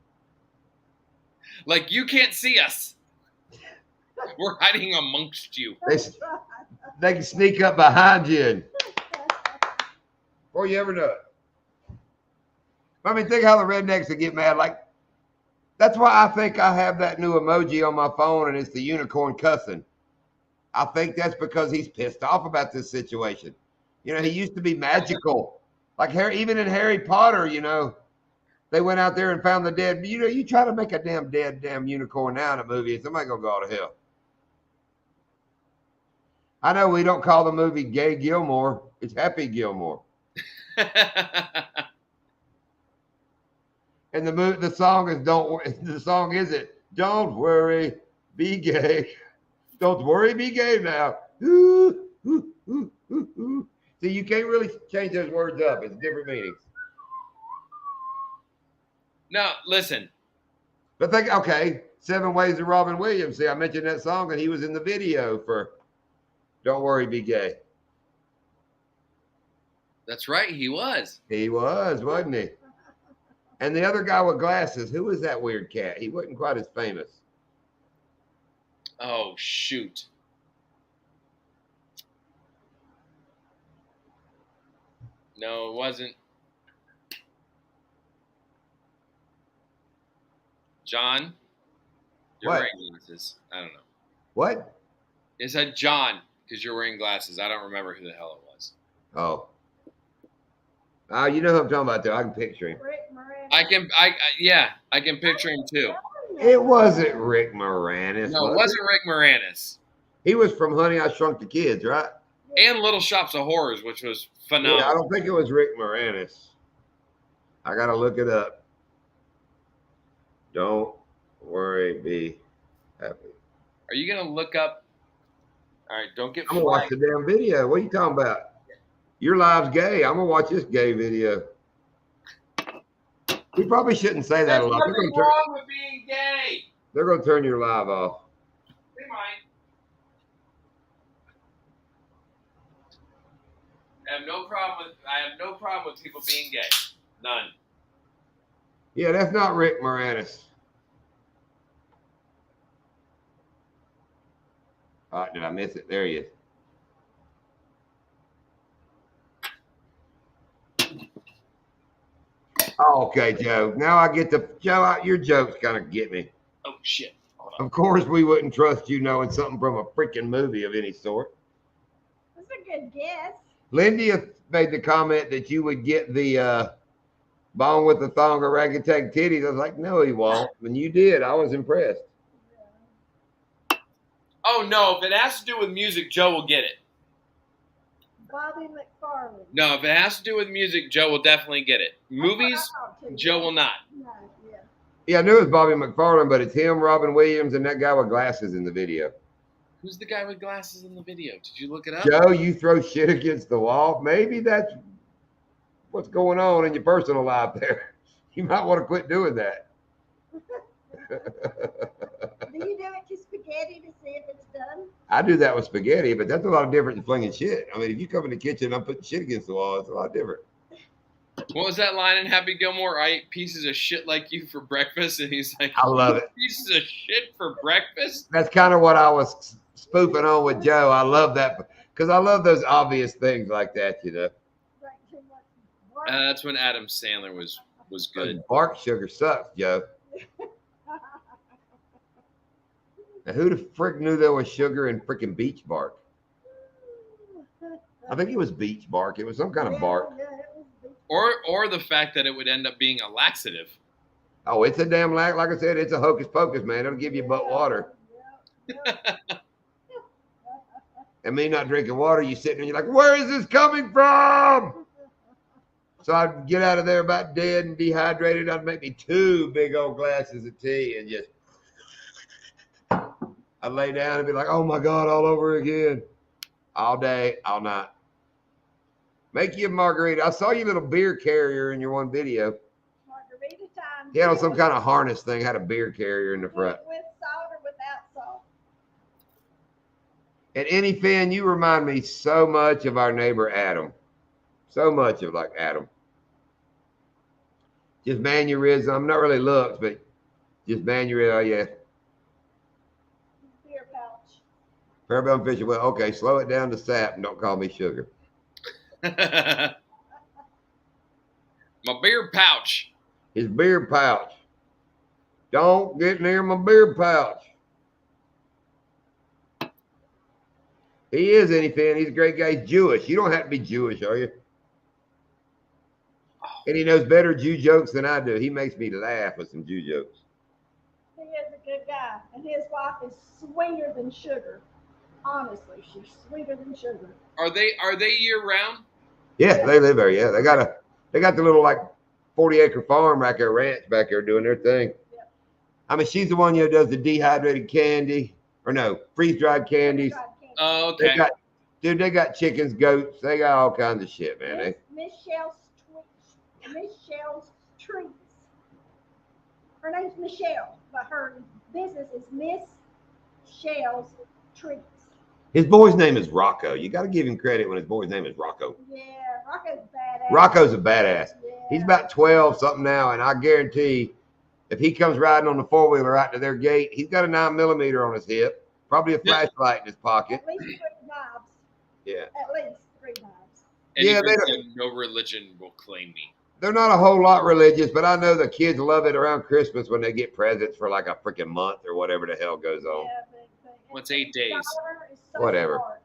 Like, you can't see us. We're hiding amongst you. They can sneak up behind you and before you ever know it. I mean, think how the rednecks would get mad. Like, that's why I think I have that new emoji on my phone, and it's the unicorn cussing. I think that's because he's pissed off about this situation. He used to be magical. Like even in Harry Potter, they went out there and found the dead. You try to make a damn unicorn now in a movie, and somebody gonna go to hell. I know we don't call the movie Gay Gilmore. It's Happy Gilmore. And the song is Don't Worry, Be Gay. Don't worry, be gay now. Ooh, ooh, ooh, ooh, ooh. See, you can't really change those words up. It's different meanings. No, listen. But think, okay, 7 Ways of Robin Williams. See, I mentioned that song, and he was in the video for "Don't Worry, Be Gay." That's right, he was. He was, wasn't he? And the other guy with glasses, who was that weird cat? He wasn't quite as famous. Oh, shoot. No, it wasn't. John? You're What? wearing glasses. I don't know. What? It said John because you're wearing glasses. I don't remember who the hell it was. Oh. Oh, you know who I'm talking about, though. I can picture him. Rick Moranis. I can picture him too. It wasn't Rick Moranis. No, it was wasn't Rick Moranis. He was from Honey, I Shrunk the Kids, right? And Little Shops of Horrors, which was phenomenal. Yeah, I don't think it was Rick Moranis. I got to look it up. Don't worry, be happy. Are you going to look up? All right, don't get I'm going to watch the damn video. What are you talking about? Your live's gay. I'm going to watch this gay video. We probably shouldn't say that There's a lot. nothing wrong with being gay. They're going to turn your live off. They might. I have no problem with people being gay. None. Yeah, that's not Rick Moranis. All right, did I miss it? There he is. Oh, okay, Joe. Now I get the Joe. Your jokes kind of get me. Oh shit. Hold on. Of course, we wouldn't trust you knowing something from a freaking movie of any sort. That's a good guess. Lindy made the comment that you would get the bone with the thong or ragtag titties. I was like, no, he won't. When you did, I was impressed. Oh no! If it has to do with music, Joe will get it. Bobby McFarland. No, if it has to do with music, Joe will definitely get it. Movies, Joe will not. No, yeah. Yeah, I knew it was Bobby McFarland, but it's him, Robin Williams, and that guy with glasses in the video. Who's the guy with glasses in the video? Did you look it up? Joe, you throw shit against the wall. Maybe that's what's going on in your personal life there. You might want to quit doing that. Do you do it to spaghetti to see if it's done? I do that with spaghetti, but that's a lot different than flinging shit. I mean, if you come in the kitchen and I'm putting shit against the wall, it's a lot different. What was that line in Happy Gilmore? I ate pieces of shit like you for breakfast, and he's like, I love it. Pieces of shit for breakfast? That's kind of what I was spoofing on with Joe. I love that because I love those obvious things like that, you know. Like too much bark. That's when Adam Sandler was good. Bark sugar sucks, Joe. Now, who the frick knew there was sugar in freaking beach bark? I think it was beach bark. It was some kind of bark. Yeah, it was big. Or the fact that it would end up being a laxative. Oh, it's a damn like I said, it's a hocus pocus, man. It'll give you butt water. Yeah. And me not drinking water, you sitting there, you're like, where is this coming from? So I'd get out of there about dead and dehydrated. I'd make me 2 big old glasses of tea and just I'd lay down and be like, oh my God, all over again. All day, all night. Make you a margarita. I saw your little beer carrier in your one video. Margarita time. He had on some kind of harness thing, had a beer carrier in the front. With salt or without salt. And Any Fan, you remind me so much of our neighbor Adam. So much of like Adam. Just mannerism. Not really looks, but just mannerism. Oh, yeah. Beer pouch. Parabellum Fisher. Well, okay, slow it down to sap and don't call me sugar. My beer pouch. His beer pouch. Don't get near my beer pouch. He is Any Fan. He's a great guy. He's Jewish. You don't have to be Jewish, are you? And he knows better Jew jokes than I do. He makes me laugh with some Jew jokes. He is a good guy. And his wife is sweeter than sugar. Honestly, she's sweeter than sugar. Are they year round? Yeah, they live there. Yeah, they got the little like 40-acre farm back there, ranch back there doing their thing. Yep. I mean, she's the one who does the dehydrated candy, or no, freeze-dried candies. Oh, okay. Dude, they got chickens, goats. They got all kinds of shit, man. Michelle's Treats. Her name's Michelle, but her business is Miss Shell's Treats. His boy's name is Rocco. You got to give him credit when his boy's name is Rocco. Yeah, Rocco's badass. Rocco's a badass. Yeah. He's about 12 something now, and I guarantee if he comes riding on the 4-wheeler out to their gate, he's got a 9mm on his hip, probably a flashlight in his pocket. At least 3 knives. Yeah. At least 3 knives. And Yeah, he said, no religion will claim me. They're not a whole lot religious, but I know the kids love it around Christmas when they get presents for like a freaking month or whatever the hell goes on. Yeah, What's 8 days? Whatever. Smart.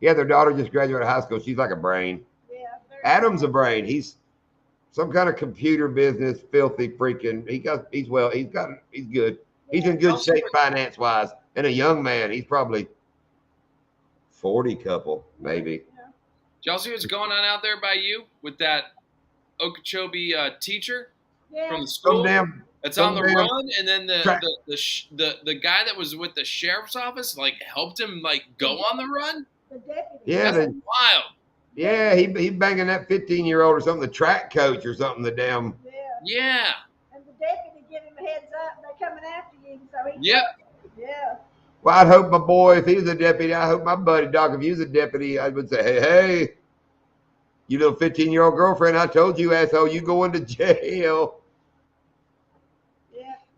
Yeah, their daughter just graduated high school. She's like a brain. Yeah, Adam's a brain. He's some kind of computer business, filthy freaking. He's good. He's in good shape finance wise. And a young man, he's probably 40 couple, maybe. Did y'all see what's going on out there by you with that Okeechobee teacher from the school? That's on the run, and then the guy that was with the sheriff's office like helped him like go on the run. The deputy. Yeah, that's wild. Yeah, he banging that 15-year-old or something, the track coach or something. The damn. Yeah. And the deputy give him a heads up. They're coming after you, so he. Yep. Yeah. Well, I'd hope my boy, if he was a deputy, I hope my buddy Doc, if he was a deputy, I would say, hey, you little 15-year-old girlfriend, I told you, asshole, you going to jail.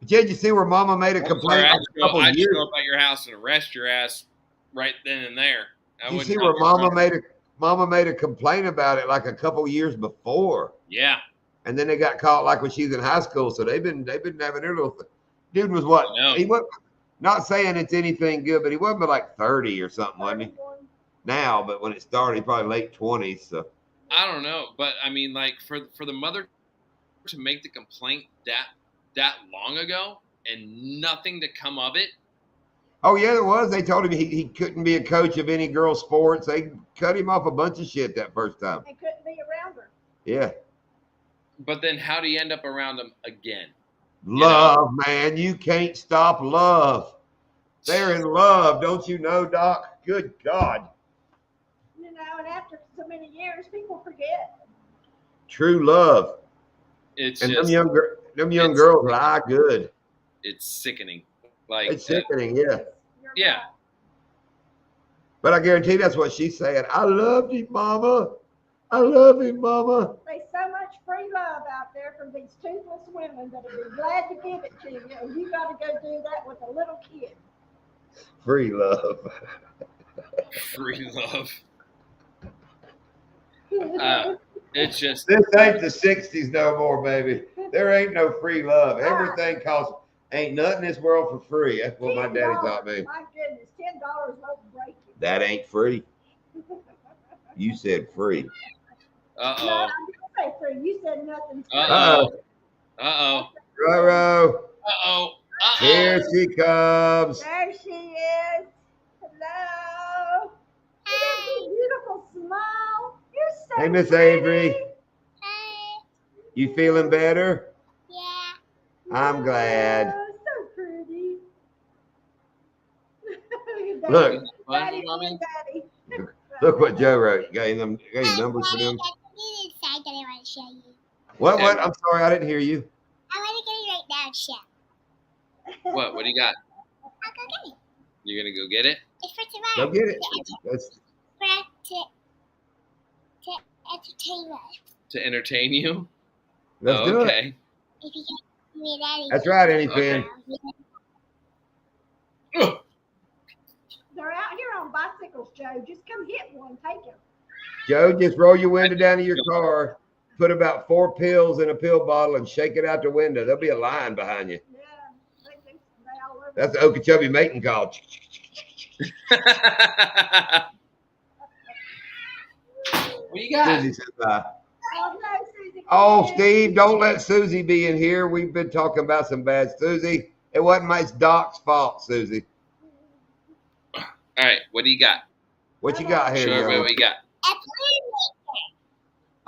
Did you see where Mama made a complaint? I'd show up at your house and arrest your ass right then and there. You see where Mama made a complaint about it like a couple years before. Yeah. And then they got caught like when she's in high school. So they've been having their little thing. Dude was what? He was not saying it's anything good, but he wasn't but like 30 or something, wasn't he? Now, but when it started, he probably late 20s. So I don't know, but I mean, like for the mother to make the complaint that long ago and nothing to come of it. Oh yeah, there was. They told him he couldn't be a coach of any girls' sports. They cut him off a bunch of shit that first time. He couldn't be around her. Yeah. But then how do you end up around them again? Love, man. You can't stop love. They're in love, don't you know, Doc? Good God. You know, and after so many years, people forget. True love. It's and just, them young girls lie good. It's sickening. Like it's sickening, yeah. Yeah. But I guarantee that's what she's saying. I loved him, Mama. I love him, Mama. There's so much free love out there from these toothless women that would be glad to give it to you, and you got to go do that with a little kid. Free love. Free love. It's just this ain't the 60s no more, baby. There ain't no free love. Everything costs. Ain't nothing in this world for free. That's what my daddy taught me. My goodness, $10 won't break you. That ain't free. You said free. Uh-oh. No, I didn't say free. You said nothing. Uh-oh. Uh-oh. Roro. Uh-oh. Uh-oh. Here she comes. There she is. Hello. Hey. Beautiful smile. You're so Hey, Miss pretty. Avery. Hi. You feeling better? Yeah. I'm glad. Oh, so pretty. Look. Daddy, Daddy. Look what Joe wrote. You got any numbers for them? I want to show you. What? I'm sorry, I didn't hear you. I want to get it right now, Chef. What? What do you got? I'll go get it. You're gonna go get it? It's for tomorrow. Go get it. That's To entertain us. To entertain you? let's do it. Okay. If you get me that. That's right, anything. Ugh. They're out here on bicycles, Joe. Just come hit one. Take them. Joe, just roll your window down to your car, put about 4 pills in a pill bottle, and shake it out the window. There'll be a line behind you. Yeah. They all over. That's the Okeechobee mating call. What you got? Susie says bye. Oh, no, Susie. Oh, Steve, don't let Susie be in here. We've been talking about some bad Susie. It wasn't my Doc's fault, Susie. All right, what do you got? What you got here, Show everybody Joe? what you got.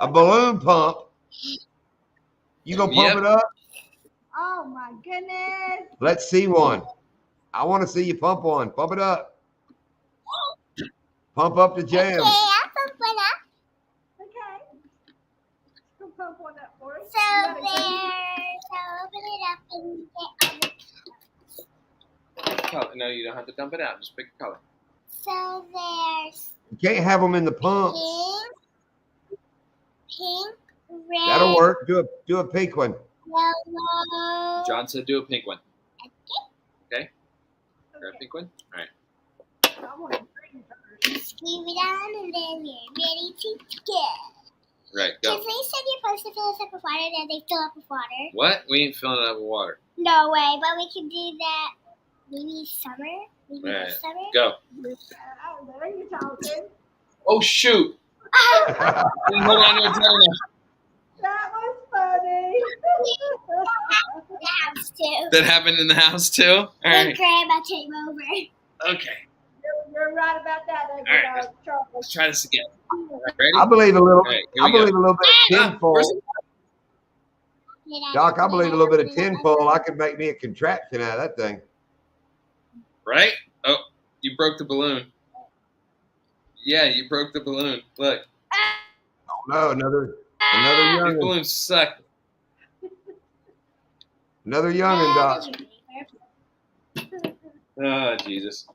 A balloon pump. You gonna pump Yep. it up? Oh, my goodness. Let's see one. I want to see you pump one. Pump it up. Pump up the jam. Okay, I'll pump one up. Okay. We'll pump one up for us. So You got a there. green- So open it up and get on the Color. No, you don't have to dump it out. Just pick a color. So there's You can't have them in the pump. pink, red, That'll work. Do a pink one. yellow. John said do a pink one. Okay. Grab a Okay. pink one. All right. I want a green first. Squeeze it on and then we're ready to go. Right. Can Go. please send your post to fill us up with water and they fill up with water? What? We ain't filling it up with water. No way, but we can do that maybe summer. Maybe Right. this summer. Go. There you talking. Oh shoot! Hold on to it tight enough. That was funny. The house too. That happened in the house too. All When right. Grandma came over. Okay. You're right about that, All right. Charles. Let's try this again. Ready? I believe a little. All right, here I we go. believe a little bit of tinfoil. where's it? Doc, I believe a little bit of tinfoil. I could make me a contraption out of that thing. Right? Oh, you broke the balloon. Yeah, you broke the balloon. Look, Oh no, another these youngin. balloons suck. Another youngin, Doc. Oh, Jesus.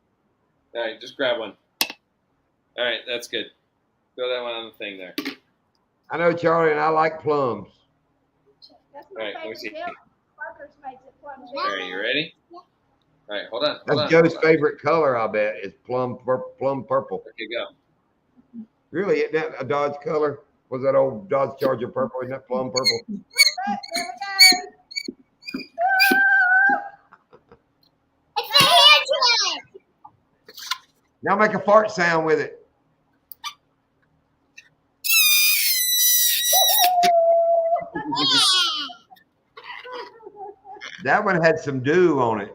All right, just grab one. All right, that's good. Throw that one on the thing there. I know Charlie and I like plums. That's All my right, let me favorite see. deal. Parker's makes it plum All jam. right, you ready? All right, hold on. That's Hold on. Joe's hold on. favorite color, I bet, is plum purple. Okay, go. Really, isn't that a Dodge color? Was that old Dodge Charger purple? Isn't that plum purple? There we It's the hand one. Now make a fart sound with it. That one had some dew on it.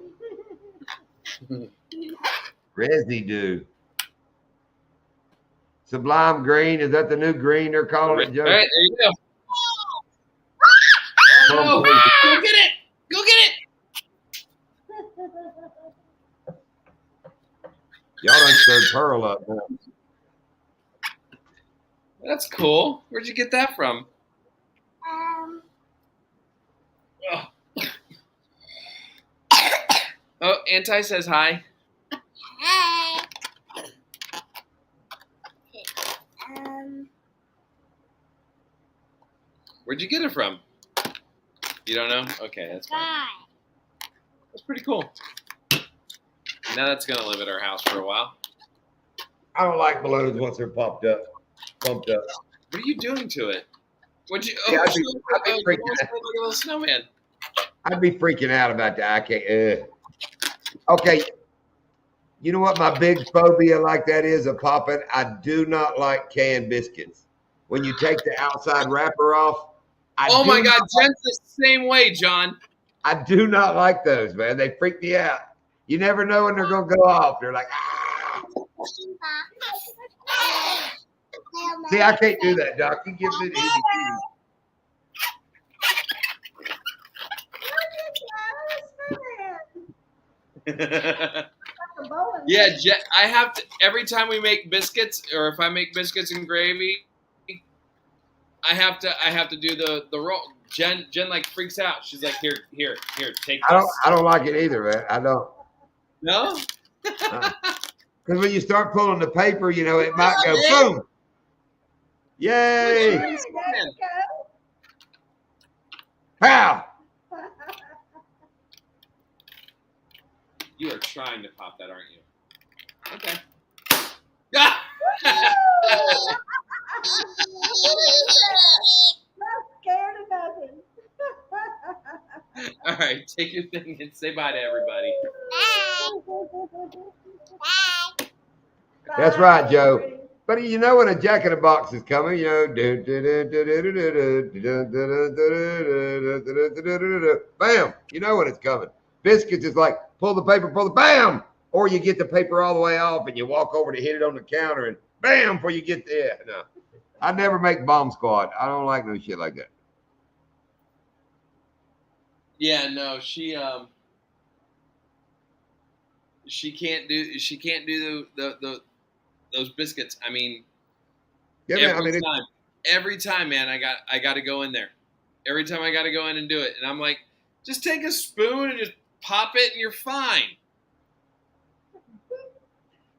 Resi dew. Sublime green. Is that the new green they're calling it, All Joe? right, there you go. Plum Oh, crazy. go get it! Go get it! Y'all done stirred Pearl up now. That's cool. Where'd you get that from? Oh, oh Anti says hi. Hi. Where'd you get it from? You don't know? Okay, that's fine. God. That's pretty cool. Now that's gonna live at our house for a while. I don't like balloons once they're pumped up. What are you doing to it? What'd you? Yeah, I'd be you freaking almost out. made like a little snowman. I'd be freaking out about that. I can't. Okay. You know what my big phobia like that is of popping? I do not like canned biscuits. When you take the outside wrapper off, Oh my God, Jen's the same way, John. I do not like those, man. They freak me out. You never know when they're going to go off. They're like, ah. See, I can't do that, Doc. You give me the Yeah, Jen, I have to every time we make biscuits, or if I make biscuits and gravy, I have to do the roll. Jen like freaks out. She's like, here, take this. I don't like it either, man. I don't. No? Because when you start pulling the paper, you know, it might go boom. Yay! There you go. Pow! You are trying to pop that, aren't you? Okay. Not scared of nothing. All right, take your thing and say bye to everybody. Bye. That's right, Joe. But you know when a Jack in the Box is coming, you know, bam, you know when it's coming. Biscuits is like pull the paper, bam, or you get the paper all the way off and you walk over to hit it on the counter and bam, before you get there. No, I never make Bomb Squad. I don't like no shit like that. Yeah, no, she can't do the those biscuits. I mean, Yeah, man, every time, man, I got to go in there. Every time I got to go in and do it, and I'm like, just take a spoon and just pop it, and you're fine.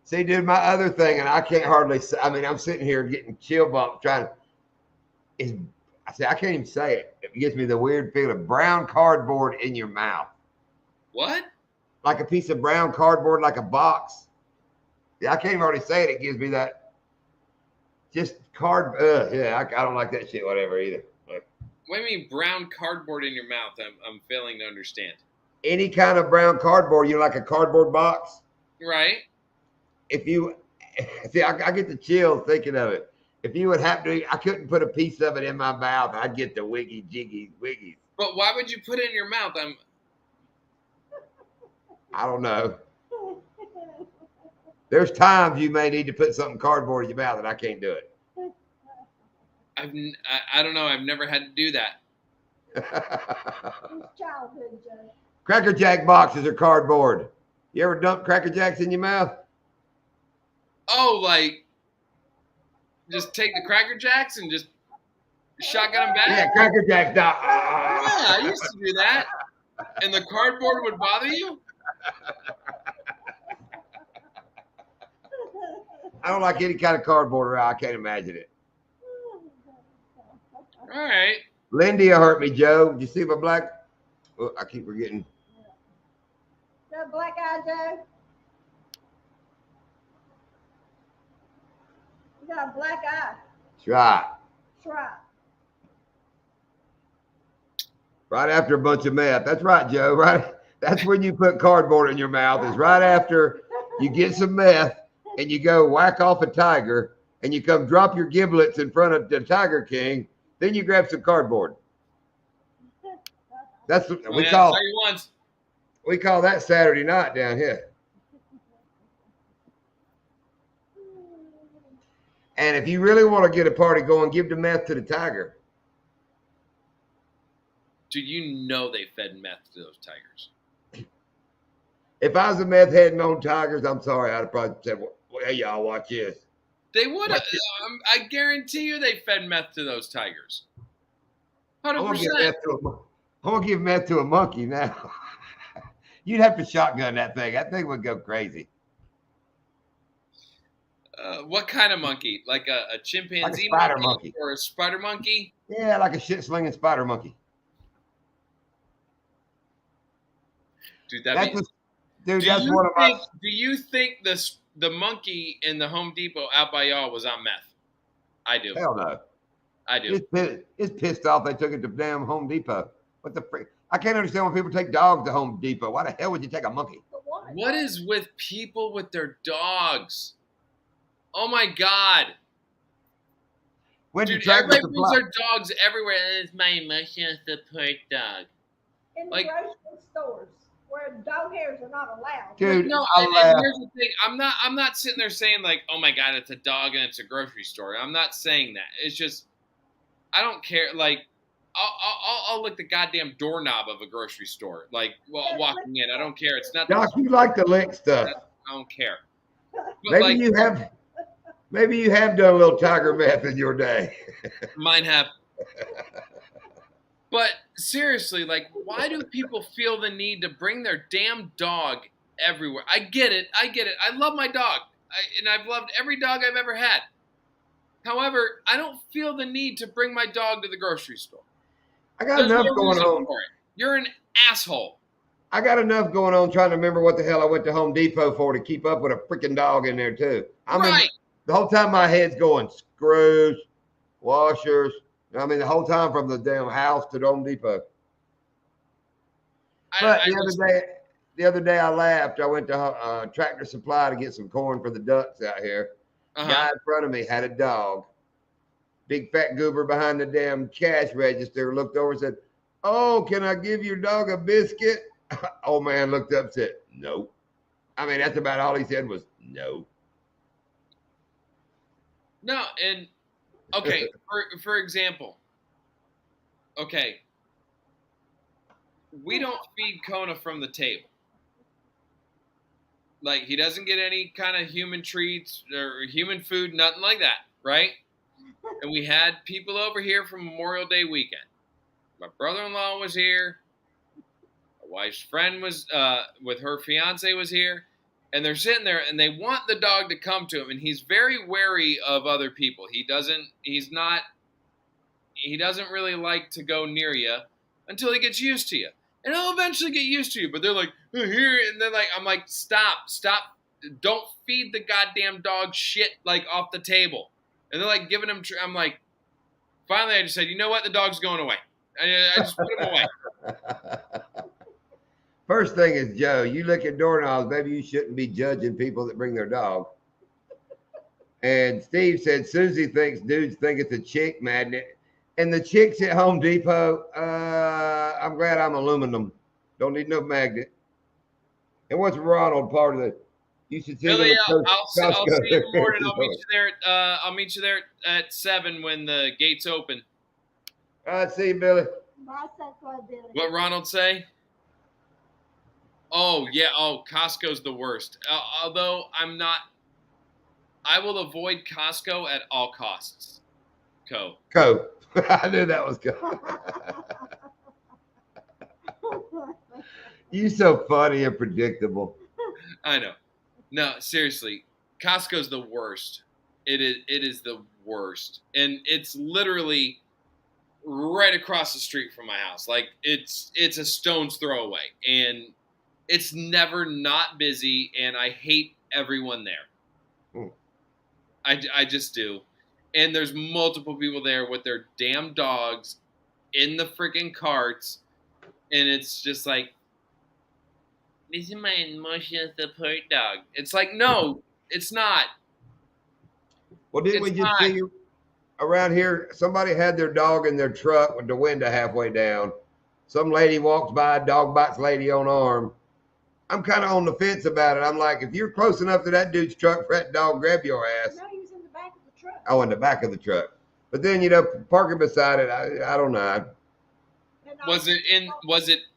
see, dude, my other thing, and I can't hardly say. I mean, I'm sitting here getting chill bumps trying to. I can't even say it. It gives me the weird feeling. Brown cardboard in your mouth, What? like a piece of brown cardboard, like a box. Yeah, I can't even hardly say it. It gives me that. Just card. Yeah, I don't like that shit. Whatever either. Like, What do you mean brown cardboard in your mouth? I'm failing to understand. any kind of brown cardboard, like a cardboard box. Right? If you see, I get the chills thinking of it. If you would happen to, I couldn't put a piece of it in my mouth. I'd get the wiggy jiggy wiggies. But why would you put it in your mouth? I don't know. There's times you may need to put something cardboard in your mouth, and I can't do it. I don't know. I've never had to do that. It's childhood, Joe. Cracker Jack boxes are cardboard. You ever dump Cracker Jacks in your mouth? Oh, like just take the Cracker Jacks and just shotgun them back? Yeah, Cracker Jacks. Yeah, I used to do that. And the cardboard would bother you? I don't like any kind of cardboard around. I can't imagine it. All right. Lindy hurt me, Joe. Did you see my black? Oh, I keep forgetting. That black eye, Joe? You got a black eye. That's right. That's right. Right after a bunch of meth. That's right, Joe. Right. That's when you put cardboard in your mouth. Is right after you get some meth and you go whack off a tiger and you come drop your giblets in front of the Tiger King. Then you grab some cardboard. That's what we call. We call that Saturday night down here. And if you really want to get a party going, give the meth to the tiger. Do you know they fed meth to those tigers? If I was a meth head and on tigers, I'm sorry, I'd have probably said, well, hey, y'all, watch this. They would have. I guarantee you they fed meth to those tigers. 100%. I'm going to give meth to a monkey now. You'd have to shotgun that thing. That thing would go crazy. What kind of monkey? Like a chimpanzee like a spider monkey? Or a spider monkey? Yeah, like a shit-slinging spider monkey. Dude, that's one of my... Do you think the monkey in the Home Depot out by y'all was on meth? I do. Hell no. I do. It's pissed off they took it to damn Home Depot. What the freak? I can't understand when people take dogs to Home Depot. Why the hell would you take a monkey? What is with people with their dogs? Oh my God. When Dude, everybody brings their dogs everywhere. And it's my emotional support dog. In the grocery stores where dog hairs are not allowed. Dude, no, and here's the thing. I'm not sitting there saying like, oh my God, it's a dog and it's a grocery store. I'm not saying that. It's just, I don't care. Like, I'll lick the goddamn doorknob of a grocery store, like walking in. I don't care. It's not. Doc, you like to lick stuff. I don't care. But maybe you have done a little tiger meth in your day. Mine have. But seriously, like, why do people feel the need to bring their damn dog everywhere? I get it. I love my dog, and I've loved every dog I've ever had. However, I don't feel the need to bring my dog to the grocery store. I got enough going on. You're an asshole. I got enough going on trying to remember what the hell I went to Home Depot for to keep up with a freaking dog in there too. The whole time my head's going screws, washers. I mean, the whole time from the damn house to the Home Depot. But the other day I laughed. I went to Tractor Supply to get some corn for the ducks out here. Guy in front of me had a dog. Big fat goober behind the damn cash register looked over and said, "Oh, can I give your dog a biscuit?" Old man looked up and said, "No." I mean, that's about all he said was no. No, and okay, for example, okay, we don't feed Kona from the table. Like, he doesn't get any kind of human treats or human food, nothing like that, right? And we had people over here from Memorial Day weekend. My brother-in-law was here. My wife's friend was with her fiance was here. And they're sitting there and they want the dog to come to him. And he's very wary of other people. He doesn't really like to go near you until he gets used to you. And he'll eventually get used to you. But they're like, oh, here. And then I'm like, stop. Don't feed the goddamn dog shit like off the table. And they're like giving him, I'm like, finally I just said, you know what? The dog's going away. I just put him away. First thing is, Joe, you look at doorknobs, maybe you shouldn't be judging people that bring their dog. And Steve said Susie thinks dudes think it's a chick magnet. And the chicks at Home Depot, I'm glad I'm aluminum. Don't need no magnet. And what's Ronald part of the? You should see Billy, them. I'll see you in the morning. I'll meet you there at 7 when the gates open. All right, see you, Billy. What Ronald say? Oh yeah. Oh, Costco's the worst. Although I will avoid Costco at all costs. Co. I knew that was Co. You so funny and predictable. I know. No, seriously, Costco's the worst. It is the worst, and it's literally right across the street from my house. Like it's a stone's throw away, and it's never not busy, and I hate everyone there. I just do. And there's multiple people there with their damn dogs in the freaking carts, and it's just like, this is my emotional support dog. It's like, no, it's not. Well, didn't we just see around here, somebody had their dog in their truck with the window halfway down. Some lady walks by, dog bites lady on arm. I'm kind of on the fence about it. I'm like, if you're close enough to that dude's truck for that dog, grab your ass. No, he was in the back of the truck. Oh, in the back of the truck. But then, parking beside it, I don't know. Was it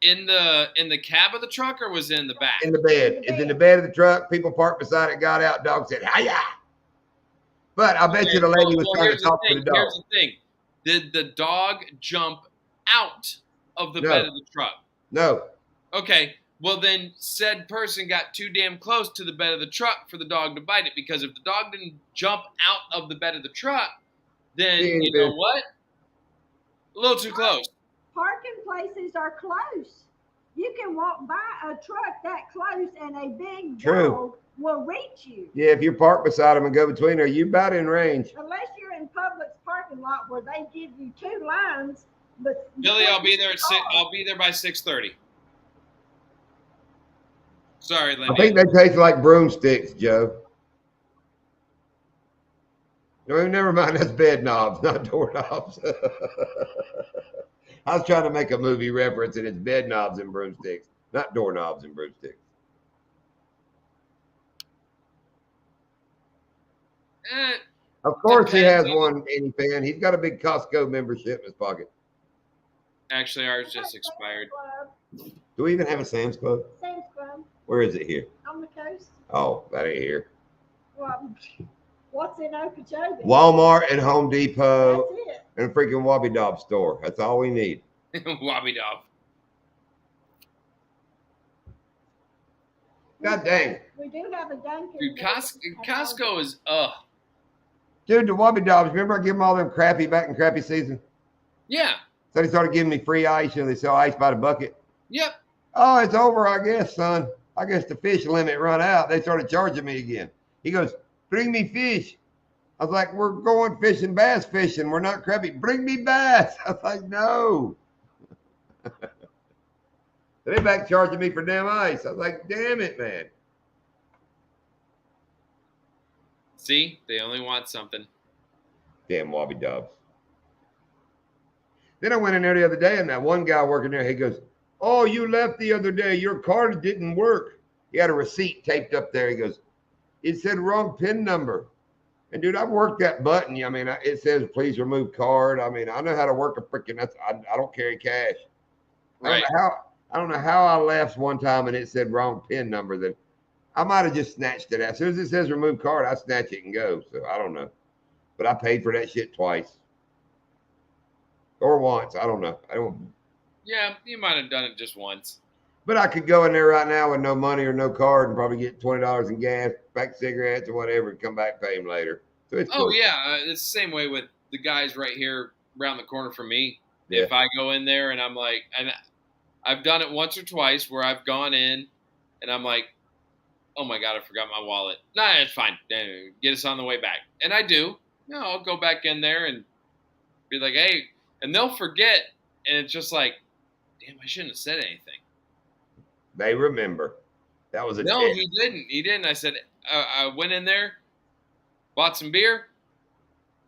in the cab of the truck or was it in the back? In the bed. It's in the bed of the truck. People parked beside it, got out, dog said, hiya. But I bet you the lady was trying to talk to the dog. Here's the thing. Did the dog jump out of the bed of the truck? No. Okay. Well, then said person got too damn close to the bed of the truck for the dog to bite it, because if the dog didn't jump out of the bed of the truck, then you know what? A little too close. Parking places are close. You can walk by a truck that close and a big dog will reach you. Yeah, if you park beside them and go between her, you about in range. Unless you're in Publix parking lot where they give you 2 lines. But Billy, I'll be there at 6. I'll be there by 6:30. Sorry, Lindy. I think they taste like broomsticks, Joe. No, never mind. That's bed knobs, not doorknobs. I was trying to make a movie reference, and it's bed knobs and broomsticks, not doorknobs and broomsticks. Of course, he has one, any fan. He's got a big Costco membership in his pocket. Actually, ours just expired. Do we even have a Sam's Club? Sam's Club. Where is it here? On the coast. Oh, that ain't here. Well, what's in Okeechobee? Walmart and Home Depot. That's it. And a freaking Wobby Dob store. That's all we need. Wobby Dob. God dang. We do have a Dunkin'. Dude, Costco is Dude, the Wobby Dobs, remember I give them all them crappy back in crappy season? Yeah. So they started giving me free ice, they sell ice by the bucket. Yep. Oh, it's over, I guess, son. I guess the fish limit run out. They started charging me again. He goes, bring me fish. I was like, we're going fishing, bass fishing. We're not crappy. Bring me bass. I was like, no. They back charging me for damn ice. I was like, damn it, man. See, they only want something. Damn Wobby Dobs. Then I went in there the other day, and that one guy working there, he goes, oh, you left the other day. Your card didn't work. He had a receipt taped up there. He goes, it said wrong PIN number. And, dude, I've worked that button. I mean, it says, please remove card. I mean, I know how to work a freaking – I don't carry cash. Right. I don't know how I left one time and it said wrong PIN number. That I might have just snatched it. As soon as it says remove card, I snatch it and go. So I don't know. But I paid for that shit twice. Or once. I don't know. I don't. Yeah, you might have done it just once. But I could go in there right now with no money or no card and probably get $20 in gas, pack of cigarettes or whatever, and come back and pay him later. So it's Oh cool. yeah, it's the same way with the guys right here around the corner from me. Yeah. If I go in there and I'm like, and I've done it once or twice where I've gone in and I'm like, oh my God, I forgot my wallet. Nah, it's fine. Get us on the way back. And I do. No, I'll go back in there and be like, hey, and they'll forget. And it's just like, damn, I shouldn't have said anything. They remember. That was a No, test. he didn't. He didn't. I said, I went in there, bought some beer,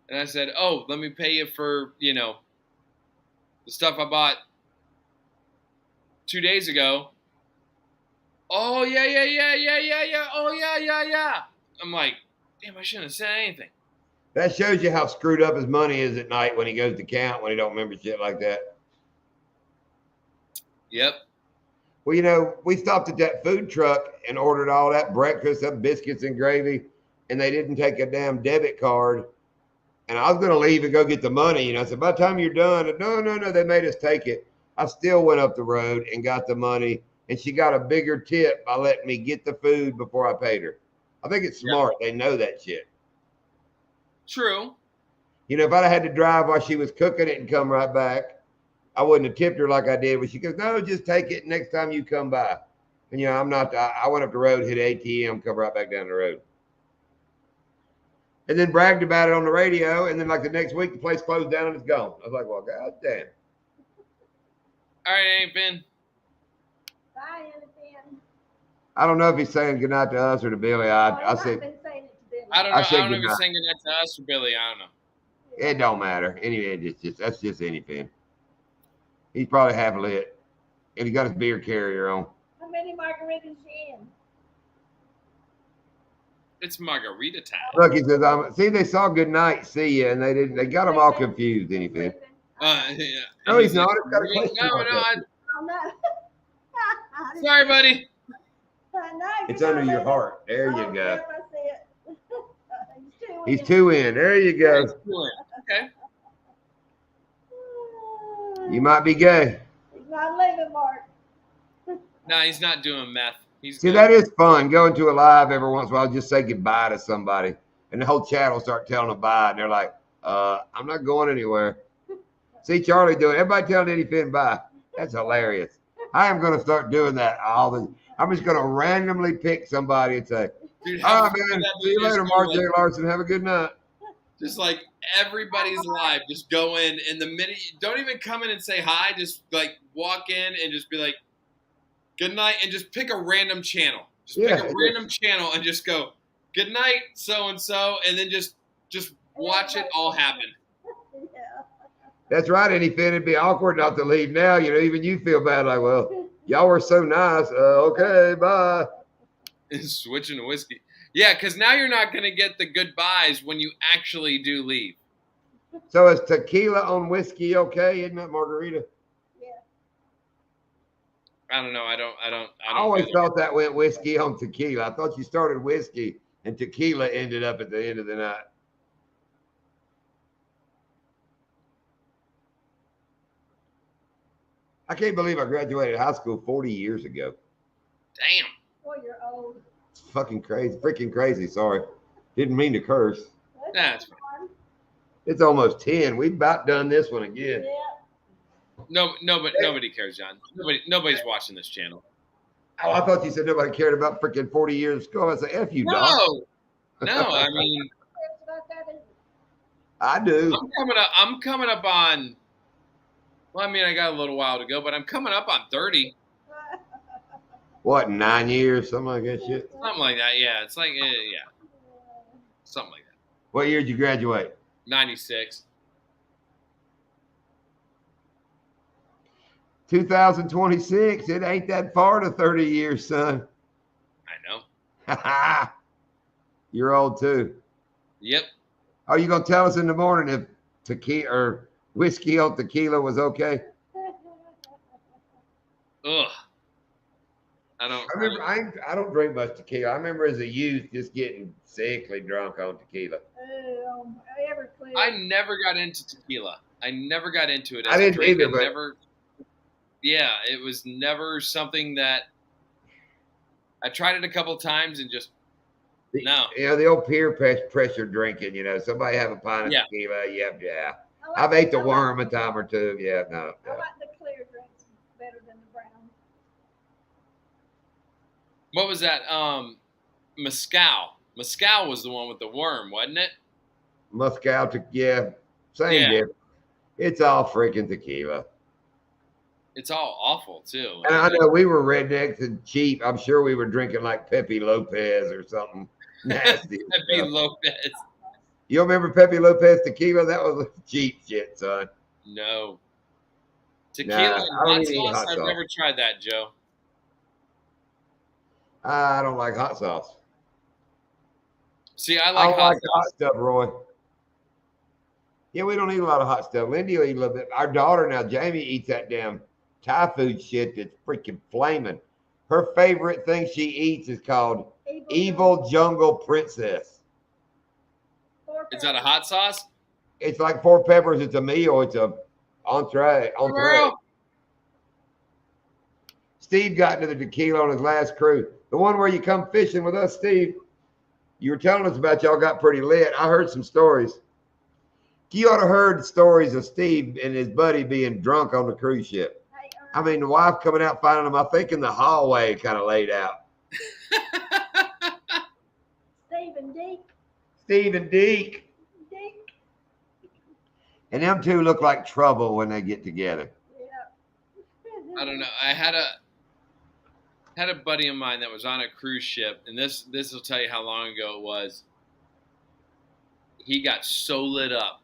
and I said, oh, let me pay you for, the stuff I bought 2 days ago. Oh, yeah. Oh, yeah. I'm like, damn, I shouldn't have said anything. That shows you how screwed up his money is at night when he goes to count, when he don't remember shit like that. Yep. Well, we stopped at that food truck and ordered all that breakfast, some biscuits and gravy, and they didn't take a damn debit card. And I was going to leave and go get the money. I said, by the time you're done, no, they made us take it. I still went up the road and got the money, and she got a bigger tip by letting me get the food before I paid her. I think it's smart. They know that shit. True. If I'd have had to drive while she was cooking it and come right back, I wouldn't have tipped her like I did. But she goes, no, just take it next time you come by. And, I'm not, I went up the road, hit ATM, come right back down the road. And then bragged about it on the radio. And then like the next week, the place closed down and it's gone. I was like, well, God damn. All right, Aunt Finn. Bye, Annabelle. I don't know if he's saying goodnight to us or to Billy. I said, been saying it to Billy. I don't I know. said I don't know if goodnight. he's saying that to us or Billy. I don't know. it don't matter. Anyway, that's just anything. He's probably half lit. And he got his beer carrier on. How many margaritas you in? It's margarita time. Look, he says, see, they saw good night, see ya, and they got them all confused, anything. Yeah. No, he's not. It's got a question No, mark up. Oh, no. Sorry, buddy. I know, It's you're under not your leaving. heart. There you Oh, go. yep, I see it. He's two in. There you go. Okay. You might be gay. He's not leaving, Mark. No, he's not doing meth. He's See, good. that is fun. Going to a live every once in a while, just say goodbye to somebody. And the whole chat will start telling them bye. And they're like, I'm not going anywhere. See Charlie do it. Everybody telling Eddie Finn bye. That's hilarious. I am going to start doing that all the. I'm just going to randomly pick somebody and say, Dude, all how right, funny man. that See you would later, just Mark go, J. like, Larson. Have a good night. just like everybody's live. Just go in the minute. Don't even come in and say hi. Just like walk in and just be like, good night, and just pick a random channel. Just pick a random channel and just go, good night, so and so, and then just watch it all happen. Yeah. That's right, Eddie Finn. It'd be awkward not to leave now. Even you feel bad. Like, well, y'all were so nice. Okay, bye. Switching to whiskey. Yeah, because now you're not going to get the goodbyes when you actually do leave. So is tequila on whiskey okay? Isn't that margarita? Yeah. I don't know. I don't I always do thought that went whiskey on tequila. I thought you started whiskey and tequila ended up at the end of the night. I can't believe I graduated high school 40 years ago. Damn. Boy, you're old. It's fucking crazy. Freaking crazy. Sorry. Didn't mean to curse. That's fine. It's almost 10. We've about done this one again. Yeah. No, but nobody cares, John. Nobody's watching this channel. Oh, I thought you said nobody cared about freaking 40 years of school. I said, F you, Doc. No. I mean, I do. I'm coming up on. Well, I mean, I got a little while to go, but I'm coming up on 30. What, 9 years? Something like that shit? Something like that. Yeah, it's like yeah, something like that. What year did you graduate? 96. 2026. It ain't that far to 30 years, son. I know. You're old too. Yep. Are you gonna tell us in the morning if tequila or whiskey on tequila was okay? Ugh. I don't. I remember I don't drink much tequila. I remember as a youth just getting sickly drunk on tequila. Everclear. I never got into tequila. I never got into it I as a didn't drink. either, but Never. Yeah, it was never something that I tried it a couple times and just no. you know, the old peer pressure drinking. You know, somebody have a pint of Yeah. tequila. Yep, yeah. I I've ate the I worm a time or two. Yeah, no. I like the clear drinks better than the brown. What was that? Mezcal. Mezcal was the one with the worm, wasn't it? Mezcal, yeah, same Yeah. difference. It's all freaking tequila. It's all awful too. And I know we were rednecks and cheap. I'm sure we were drinking like Pepe Lopez or something nasty. Pepe Lopez. You remember Pepe Lopez tequila? That was cheap shit, son. No. Tequila Nah, and I don't hot even eat sauce? hot I've sauce. never tried that, Joe. I don't like hot sauce. See, I I like don't hot like the hot sauce. stuff, Roy. Yeah, we don't eat a lot of hot stuff. Lindy will eat a little bit. Our daughter now, Jamie, eats that damn Thai food shit that's freaking flaming. Her favorite thing she eats is called Evil Jungle Princess. Is that a hot sauce? It's like 4 peppers. It's a meal. It's a entree. Girl. Steve got into the tequila on his last cruise. The one where you come fishing with us, Steve. You were telling us about y'all got pretty lit. I heard some stories. You ought to heard stories of Steve and his buddy being drunk on the cruise ship. I mean, the wife coming out finding him, I think, in the hallway, kind of laid out. Steve and Deke. And them two look like trouble when they get together. I don't know. I had a buddy of mine that was on a cruise ship, and this will tell you how long ago it was. He got so lit up.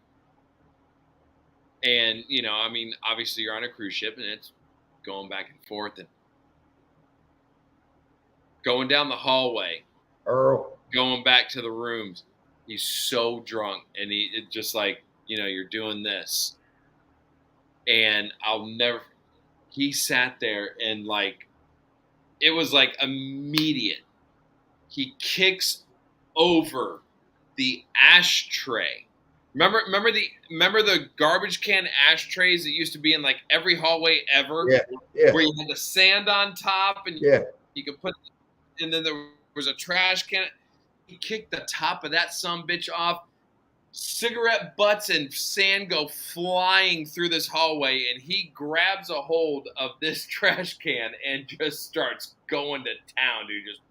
And, you know, I mean, obviously you're on a cruise ship and it's going back and forth and going down the hallway, Earl. going back to the rooms. He's so drunk and it just like, you know, you're doing this. And he sat there and like, it was like immediate. He kicks over the ashtray. Remember the garbage can ashtrays that used to be in like every hallway ever? Yeah. Where you had the sand on top and you could put, and then there was a trash can. He kicked the top of that sumbitch off. Cigarette butts and sand go flying through this hallway, and he grabs a hold of this trash can and just starts going to town, dude. Just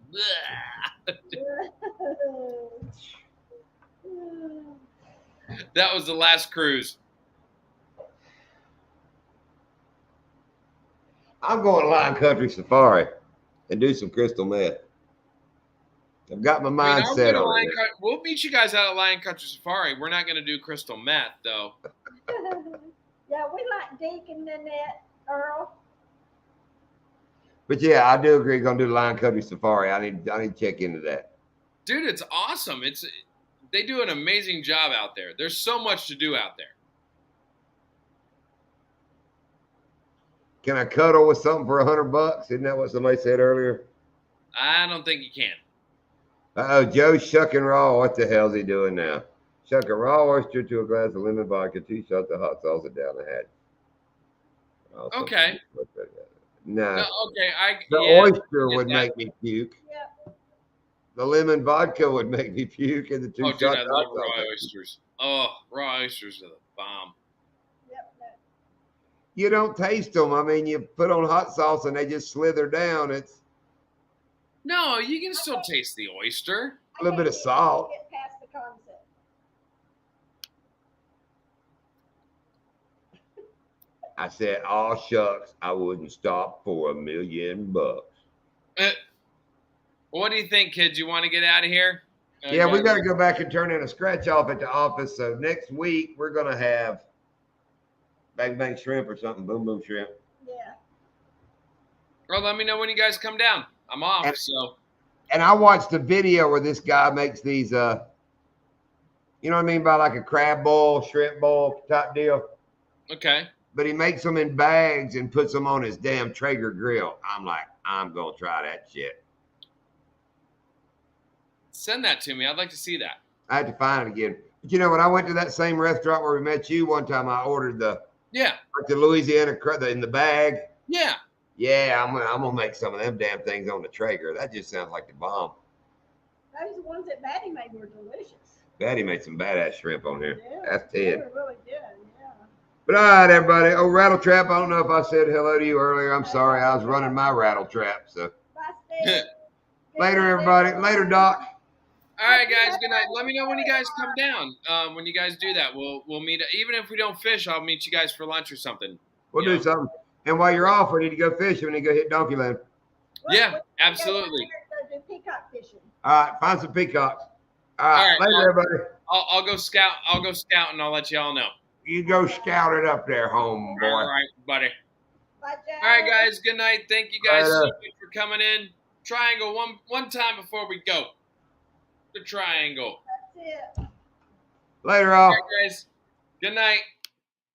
that was the last cruise. I'm going to Lion Country Safari and do some crystal meth. I've got my mind set on it. We'll meet you guys out at Lion Country Safari. We're not going to do crystal meth, though. Yeah, we like Deke and Nanette, Earl. But yeah, I do agree. Going to do the Lion Country Safari. I need to check into that. Dude, it's awesome. They do an amazing job out there. There's so much to do out there. Can I cuddle with something for $100? Isn't that what somebody said earlier? I don't think you can. Uh-oh, Joe's shucking raw. What the hell's he doing now? Shuck a raw oyster to a glass of lemon vodka, 2 shots of hot sauce, and down the hatch. Oh, okay. Nah. No, okay. The oyster would make me puke. Yep. The lemon vodka would make me puke, and the 2 shots. Dude, I love raw oysters. Oh, raw oysters are the bomb. Yep. You don't taste them. I mean, you put on hot sauce and they just slither down. It's no, you can still taste the oyster. A little bit of salt. Get past the concept. I said, "Oh shucks, I wouldn't stop for $1 million." What do you think, kids? You want to get out of here? Yeah, we got to go back and turn in a scratch off at the office. So next week we're gonna have bang bang shrimp or something, boom boom shrimp. Yeah. Well, let me know when you guys come down. I'm off. And I watched a video where this guy makes these, you know what I mean by like a crab boil, shrimp boil type deal. Okay. but he makes them in bags and puts them on his damn Traeger grill. I'm like, I'm gonna try that shit. Send that to me. I'd like to see that. I had to find it again. But you know, when I went to that same restaurant where we met you one time, I ordered the Louisiana in the bag. Yeah. Yeah, I'm gonna make some of them damn things on the Traeger. That just sounds like the bomb. Those ones that Maddie made were delicious. Maddie made some badass shrimp on here. Yeah, That's they 10. were really good. Yeah. But all right, everybody. Oh, Rattle Trap. I don't know if I said hello to you earlier. I'm sorry. I was running my Rattle Trap. So Bye, Steve. later, everybody. Later, Doc. All right, guys. Good night. Let me know when you guys come down. When you guys do that, we'll meet. Even if we don't fish, I'll meet you guys for lunch or something. We'll do something. And while you're off, we need to go fishing. We need to go hit Donkeyland. Yeah, absolutely. Do peacock fishing. All right, find some peacocks. All right, later, everybody. I'll go scout. I'll go scout, and I'll let y'all know. You go scout it up there, homeboy. All right, buddy. Bye, Jack. All right, guys. Good night. Thank you guys so much for coming in. Triangle one time before we go. The triangle. That's it. Later, all. All right, guys. Good night.